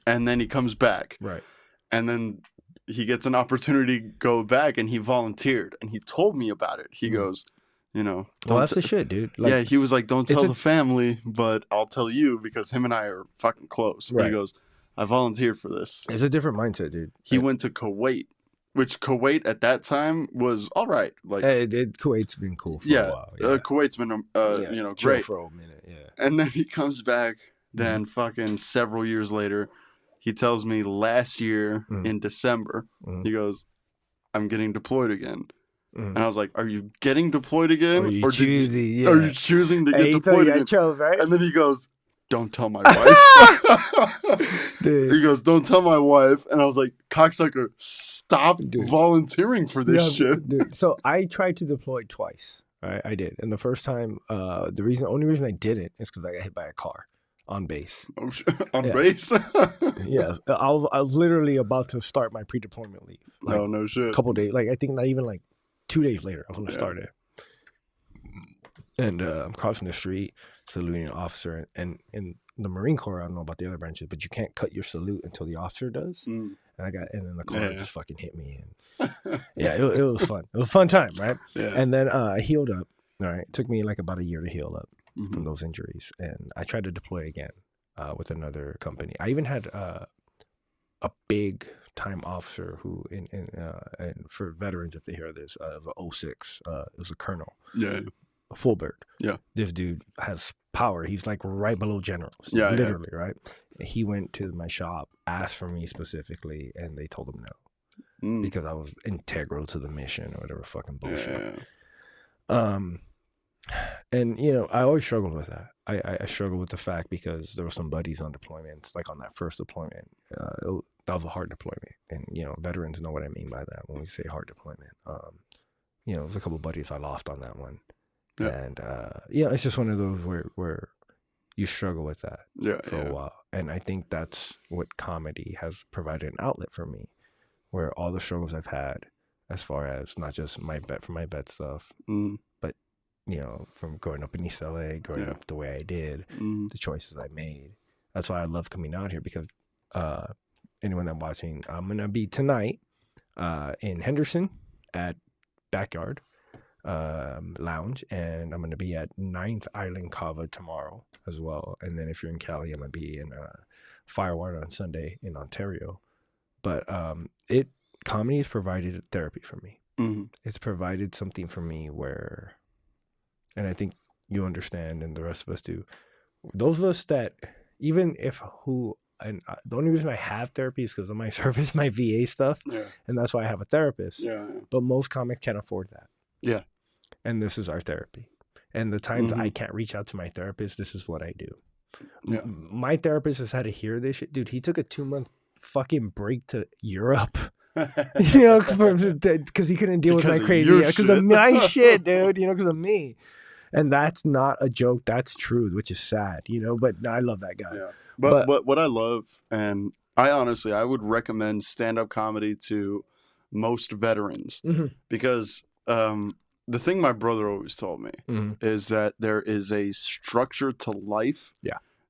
and then he comes back. Right. And then he gets an opportunity to go back, and he volunteered, and he told me about it. He goes, well, that's the shit, dude. Like, he was like, don't tell the family, but I'll tell you because him and I are fucking close. Right. He goes, I volunteered for this. It's a different mindset, dude. He went to Kuwait, which Kuwait at that time was all right. Like Kuwait's been cool for a while. Yeah. Kuwait's been great for a minute. Yeah. And then he comes back. Then fucking several years later, he tells me last year in December, he goes, I'm getting deployed again. And I was like, "Are you getting deployed Or again, you or choosing? Yeah. are you choosing to get Hey, he told deployed you I again?" chose, right? And then he goes, "Don't tell my wife." Dude. He goes, "Don't tell my wife." And I was like, "Cocksucker, stop Dude. volunteering for this shit." Dude. So I tried to deploy twice. Right, I did, and the first time, the only reason I didn't is because I got hit by a car on base. Oh, on Yeah. base? Yeah, I was literally about to start my pre-deployment leave. Like, no shit. a couple days, like I think not even like 2 days later, I'm gonna start it. And I'm crossing the street, saluting an officer, and in the Marine Corps, I don't know about the other branches, but you can't cut your salute until the officer does. And then the car just fucking hit me, and yeah, it was fun. It was a fun time, right? Yeah. And then I healed up. All right, it took me like about a year to heal up from those injuries, and I tried to deploy again with another company. I even had a big time officer who, and for veterans, if they hear this, of a 06, it was a colonel. Yeah. A full bird. Yeah. This dude has power. He's like right below generals. Yeah. Literally, right? He went to my shop, asked for me specifically, and they told him no. Because I was integral to the mission or whatever fucking bullshit. Yeah. And you know, I always struggled with that. I struggled with the fact because there were some buddies on deployments, like on that first deployment. That was a hard deployment, and you know, veterans know what I mean by that when we say hard deployment. You know, there's a couple buddies I lost on that one. Yeah. And yeah, it's just one of those where you struggle with that for a while. And I think that's what comedy has provided an outlet for me, where all the struggles I've had, as far as not just my vet stuff, but you know, from growing up in East LA, growing up the way I did, the choices I made. That's why I love coming out here, because anyone that's watching, I'm gonna be tonight in Henderson at Backyard Lounge, and I'm gonna be at 9th Island Cava tomorrow as well. And then if you're in Cali, I'm gonna be in Firewater on Sunday in Ontario. But comedy has provided therapy for me. It's provided something for me where, and I think you understand, and the rest of us do, those of us that, even if and the only reason I have therapy is because of my service, my VA stuff, and that's why I have a therapist. But most comics can't afford that. And this is our therapy. And the times I can't reach out to my therapist, this is what I do. My therapist has had to hear this shit. Dude, he took a 2-month fucking break to Europe. You know, because he couldn't deal with my crazy, because of my shit, dude, you know, because of me. And that's not a joke, that's truth, which is sad, you know, but I love that guy. But what I love, and I would recommend stand-up comedy to most veterans, because the thing my brother always told me is that there is a structure to life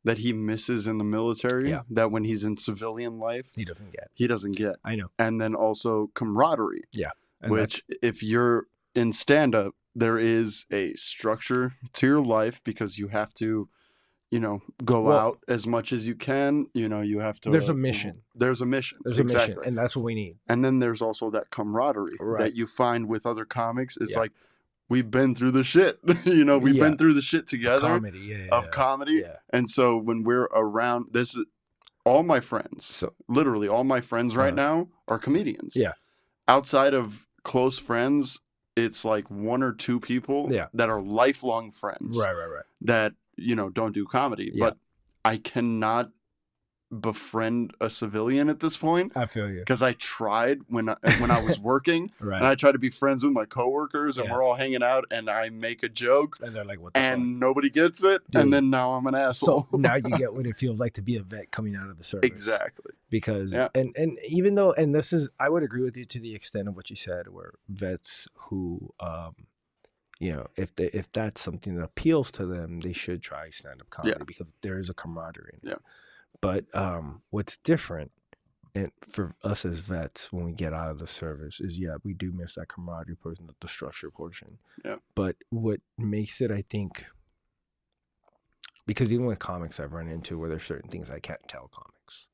that he misses in the military, that when he's in civilian life, he doesn't get. I know. And then also camaraderie. Which, if you're in stand-up, there is a structure to your life, because you have to, you know, go out as much as you can. You know, you have to. There's a mission. There's a mission, and that's what we need. And then there's also that camaraderie that you find with other comics. It's like, we've been through the shit. You know, we've been through the shit together. Comedy. And so when we're around, this is all my friends. So literally all my friends right now are comedians. Outside of close friends, it's like 1 or 2 people that are lifelong friends. Right. That, you know, don't do comedy. But I cannot befriend a civilian at this point. I feel you. Because I tried when I was working, and I tried to be friends with my coworkers, and we're all hanging out, and I make a joke, and they're like, "What the fuck?" Nobody gets it, dude. And then now I'm an asshole. So now you get what it feels like to be a vet coming out of the service. Exactly. Because and even though, and this is, I would agree with you to the extent of what you said, where vets who you know, if that's something that appeals to them, they should try stand-up comedy, because there is a camaraderie in it. But what's different, and for us as vets, when we get out of the service, is we do miss that camaraderie portion, the structure portion. But what makes it, I think, because even with comics I've run into where there's certain things I can't tell comics.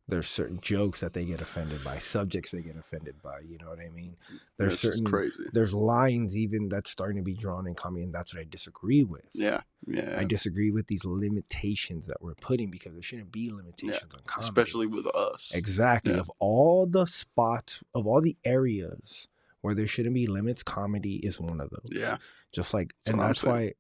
There's certain jokes that they get offended by, subjects they get offended by, you know what I mean? There's certain crazy. There's lines even that's starting to be drawn in comedy, and that's what I disagree with. I disagree with these limitations that we're putting, because there shouldn't be limitations on comedy. Especially with us. Exactly. Of all the spots, of all the areas where there shouldn't be limits, comedy is one of those. Yeah. Just like, That's and what I'm that's saying.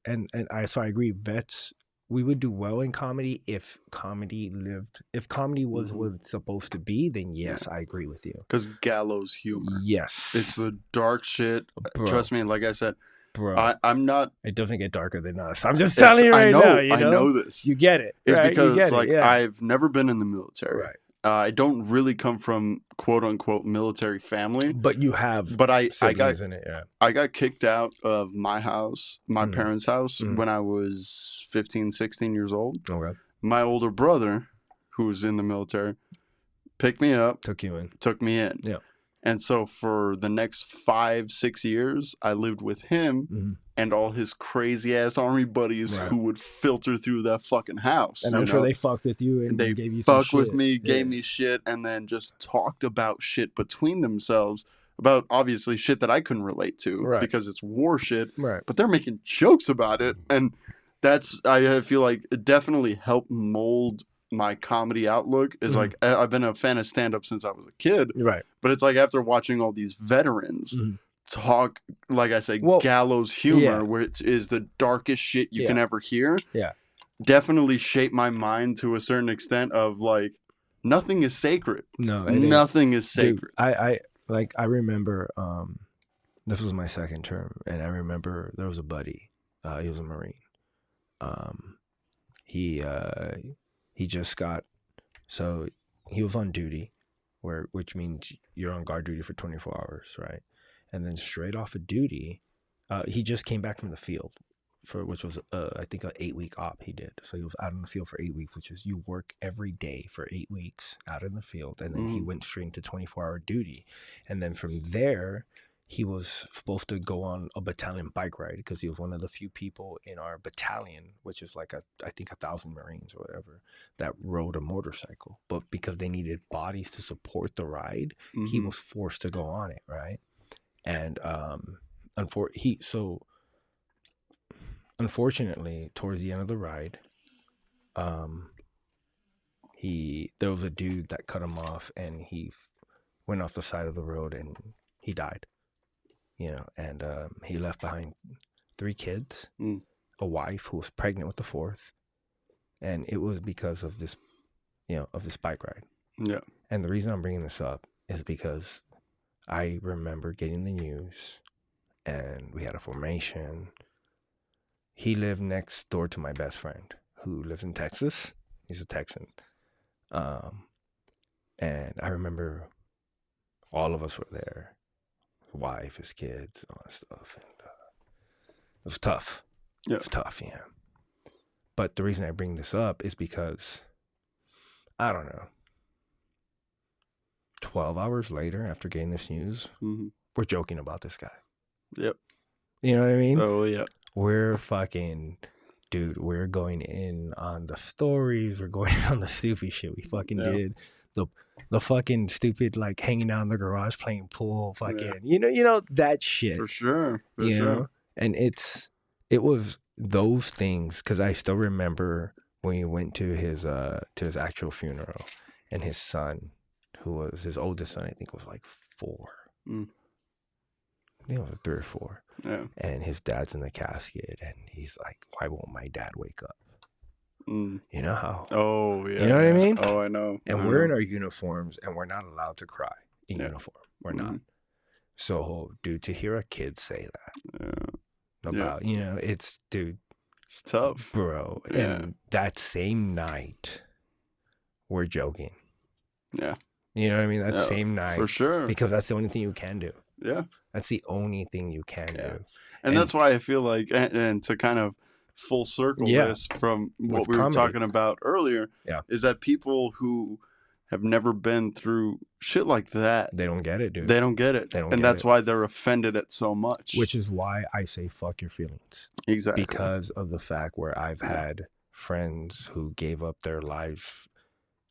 why, so I agree. Vets, we would do well in comedy if comedy was what it's supposed to be. Then yes, I agree with you. Because gallows humor. Yes, It's the dark shit. bro. Trust me, like I said, bro. I'm not. It doesn't get darker than us. I'm just telling you right now. You know, I know this. You get it. It's right? because You get like it. Yeah. I've never been in the military. Right. I don't really come from quote unquote military family. But you have. But I got in it. Yeah. I got kicked out of my house, my Mm. parents' house, Mm. when I was 15, 16 years old. Okay. My older brother, who was in the military, picked me up, Took you in. took me in. Yeah. And so for the next 5-6 years, I lived with him Mhm. and all his crazy ass army buddies Right. who would filter through that fucking house. And I'm sure they fucked with you and they gave you some fucked with shit. me, gave Yeah. me shit, and then just talked about shit between themselves about obviously shit that I couldn't relate to Right. because it's war shit. Right. But they're making jokes about it, and that's I feel like it definitely helped mold my comedy outlook. Is Mhm. like I've been a fan of stand up since I was a kid, Right. but it's like after watching all these veterans Mhm. talk, like I said, Well, gallows humor, yeah. where it is the darkest shit you can Yeah. ever hear. Yeah. Definitely shaped my mind to a certain extent of like nothing is sacred. No, it ain't. Nothing is Dude, sacred. I remember this was my second term, and I remember there was a buddy. He was a Marine. He just got, so he was on duty, which means you're on guard duty for 24 hours, right? And then straight off of duty, he just came back from the field, which was I think an 8-week op he did. So he was out in the field for 8 weeks, which is you work every day for 8 weeks out in the field, and then he went straight into 24-hour duty, and then from there he was supposed to go on a battalion bike ride because he was one of the few people in our battalion, which is like I think 1,000 Marines or whatever, that rode a motorcycle. But because they needed bodies to support the ride, he was forced to go on it, right? And unfortunately, towards the end of the ride, there was a dude that cut him off, and he went off the side of the road and he died. You know, and he left behind 3 kids, a wife who was pregnant with the 4th, and it was because of this, of this bike ride. Yeah. And the reason I'm bringing this up is because I remember getting the news, and we had a formation. He lived next door to my best friend, who lives in Texas. He's a Texan, and I remember all of us were there. Wife, his kids, all that stuff, and it was tough. Yeah. It was tough, yeah. But the reason I bring this up is because I don't know. 12 hours later, after getting this news, we're joking about this guy. Yep. You know what I mean? Oh yeah. We're fucking, dude. We're going in on the stories. We're going in on the stupid shit we fucking did. The fucking stupid, like, hanging out in the garage playing pool, fucking, you know that shit. For sure. You know? And it was those things, because I still remember when we went to his actual funeral, and his son, who was his oldest son, I think was like 4. I think it was 3 or 4. Yeah. And his dad's in the casket, and he's like, "Why won't my dad wake up?" You know how? Oh yeah. You know what I mean? Oh, I know. And we're in our uniforms, and we're not allowed to cry in uniform. We're not. So, dude, to hear a kid say that about, it's, dude, it's tough, bro. Yeah. And that same night, we're joking. Yeah. You know what I mean? That same night, for sure, because that's the only thing you can do. Yeah. That's the only thing you can do. And that's why I feel like, and to kind of full circle this from what we were talking about earlier, is that people who have never been through shit like that, they don't get it, dude. They don't get it. And that's why they're offended at so much. Which is why I say fuck your feelings. Exactly. Because of the fact where I've had friends who gave up their lives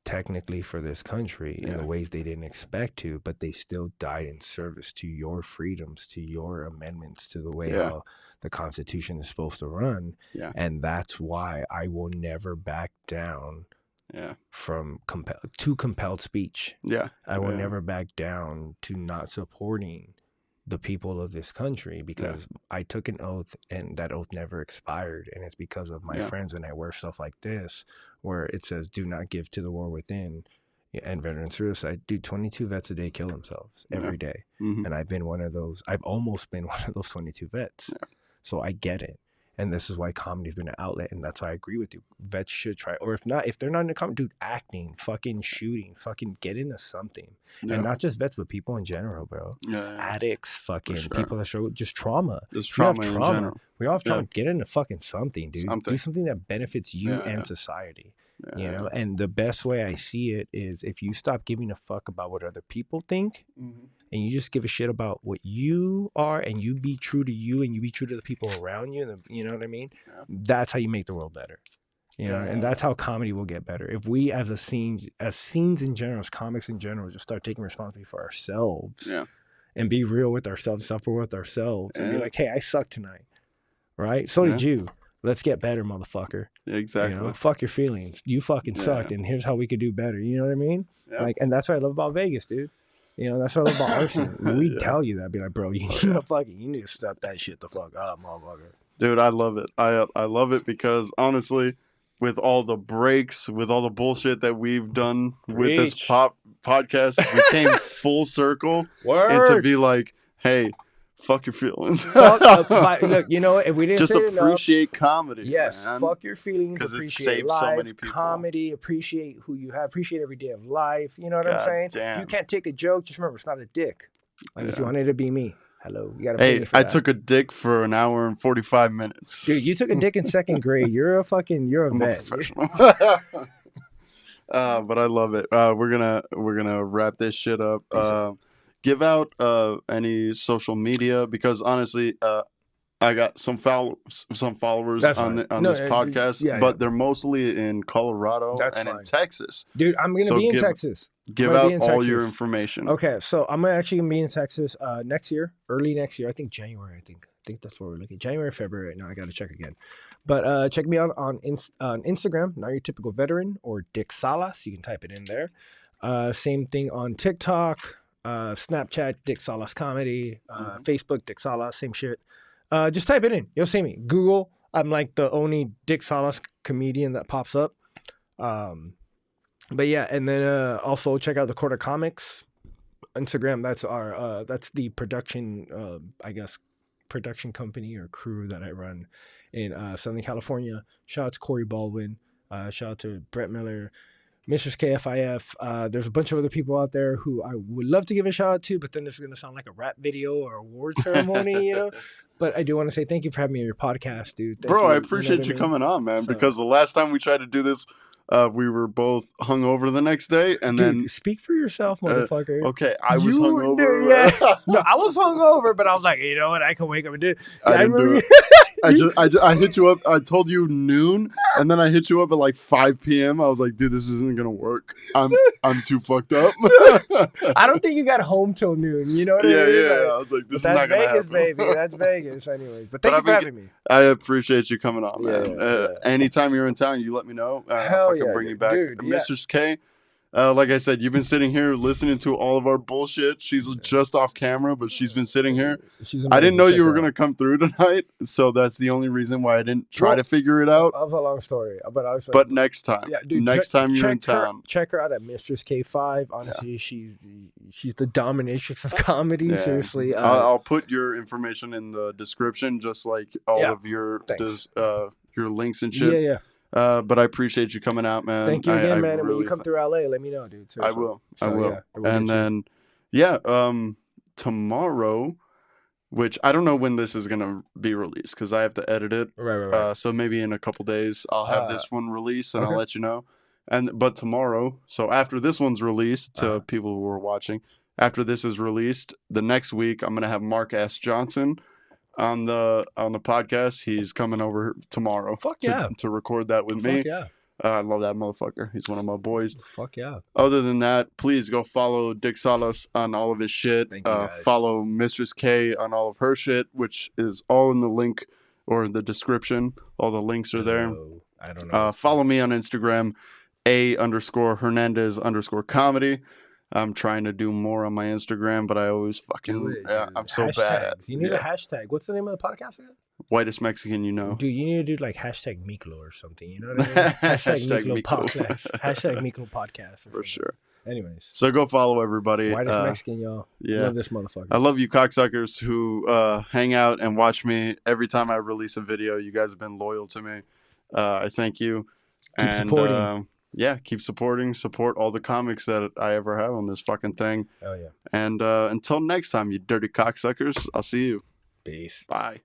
technically for this country in the ways they didn't expect to, but they still died in service to your freedoms, to your amendments, to the way how the Constitution is supposed to run. And that's why I will never back down from compelled speech. I will never back down to not supporting the people of this country, because I took an oath and that oath never expired. And it's because of my friends, and I wear stuff like this where it says, do not give to the war within. And veteran suicide. Dude, 22 vets a day kill themselves every day. And I've been one of those. I've almost been one of those 22 vets. So I get it. And this is why comedy's been an outlet, and that's why I agree with you. Vets should try, or if not, if they're not in a comedy, dude, acting, fucking shooting, fucking get into something. And not just vets, but people in general, bro. Addicts, fucking people that struggle, just trauma. Just trauma in general. We all have trauma. Get into fucking something, dude. Do something that benefits you and society. You know, and the best way I see it is if you stop giving a fuck about what other people think, and you just give a shit about what you are, and you be true to you, and you be true to the people around you, and you know what I mean? That's how you make the world better. You know, and that's how comedy will get better. If we, as scenes in general, as comics in general, just start taking responsibility for ourselves, and be real with ourselves, suffer with ourselves, and be like, hey, I suck tonight, right? So did you. Let's get better, motherfucker. Exactly. You know, fuck your feelings. You fucking sucked, and here's how we could do better. You know what I mean? Like, and that's what I love about Vegas, dude. You know, that's what I love about our scene. We tell you that, be like, bro, you need to step that shit the fuck up, motherfucker. Dude, I love it. I love it because honestly, with all the breaks, with all the bullshit that we've done with this podcast, we came full circle. And to be like, hey, fuck your feelings. Look, you know, if we didn't just say it appreciate enough, comedy. Yes, man. Fuck your feelings. Appreciate life, so many people. Comedy. Appreciate who you have. Appreciate every day of life. You know what I'm saying? Damn. If you can't take a joke, just remember it's not a dick. Unless you wanted to be me. Hello, you gotta. Hey, I took a dick for an hour and 45 minutes. Dude, you took a dick in second grade. You're a vet. Professional. But I love it. We're gonna wrap this shit up. Give out any social media, because honestly, I got some followers on this podcast, but they're mostly in Colorado in Texas. Dude, I'm gonna be in Texas. Give out all your information. Okay, so I'm actually gonna be in Texas next year, early next year. I think January. I think that's what we're looking. January, February. Now I gotta check again. But check me out on Instagram, Not Your Typical Veteran, or Dick Salas. You can type it in there. Same thing on TikTok. Snapchat, Dick Salas Comedy, Facebook, Dick Salas, same shit. Just type it in. You'll see me. Google. I'm like the only Dick Salas comedian that pops up. But yeah, and then also check out the Court of Comics Instagram. That's the production, production company or crew that I run in Southern California. Shout out to Corey Baldwin. Shout out to Brett Miller. Mrs. KFIF. There's a bunch of other people out there who I would love to give a shout out to, but then this is going to sound like a rap video or award ceremony, you know? But I do want to say thank you for having me on your podcast, dude. Bro, I appreciate you coming on, man, because the last time we tried to do this, we were both hungover the next day, and then speak for yourself, motherfucker. Okay, I was hungover. No, I was hungover, but I was like, you know what? I can wake up and do it. I didn't do it. I hit you up. I told you noon, and then I hit you up at like 5 p.m. I was like, dude, this isn't gonna work. I'm too fucked up. I don't think you got home till noon. You know what I mean? Yeah. I was like, this is not gonna Vegas, happen. baby. That's Vegas, anyways. But thank you for having me. I appreciate you coming on, man. Anytime you're in town, you let me know. Hell I can bring you back, dude, Mrs. K. Like I said, you've been sitting here listening to all of our bullshit. She's just off camera, but she's been sitting here. I didn't know you were going to come through tonight, so that's the only reason why I didn't try to figure it out. That was a long story. But next time. Yeah, dude, next time you're in town. Check her out at Mistress K5. Honestly, she's the dominatrix of comedy, seriously. I'll put your information in the description, just like all of your links and shit. Yeah. But I appreciate you coming out, man. Thank you again, man. And when you come through LA, let me know, dude. Seriously. I will. And then, tomorrow, which I don't know when this is gonna be released because I have to edit it. Right. So maybe in a couple days I'll have this one released and I'll let you know. But tomorrow, so after this one's released to people who are watching, after this is released, the next week I'm gonna have Mark S. Johnson on the podcast. He's coming over tomorrow to record that with me. I love that motherfucker. He's one of my boys. Fuck yeah. Other than that, please go follow Dick Salas on all of his shit. Thank you, guys. Follow Mistress K on all of her shit, which is all in the link or the description. All the links are there. I don't know. Follow me on Instagram, _Hernandez_comedy. I'm trying to do more on my Instagram, but I always fucking Do it, yeah, dude. I'm so bad at Hashtags. You need a hashtag. What's the name of the podcast again? Whitest Mexican you know. Dude, you need to do like hashtag Miklo or something. You know what I mean? Hashtag Hashtag Miklo Miklo. podcast. Hashtag Miklo podcast. For sure. Anyways, So go follow everybody. Whitest Mexican, y'all. Yeah. Love this motherfucker. I love you cocksuckers who hang out and watch me every time I release a video. You guys have been loyal to me. I thank you. Keep supporting. Yeah, keep supporting. Support all the comics that I ever have on this fucking thing. Oh, yeah. And until next time, you dirty cocksuckers, I'll see you. Peace. Bye.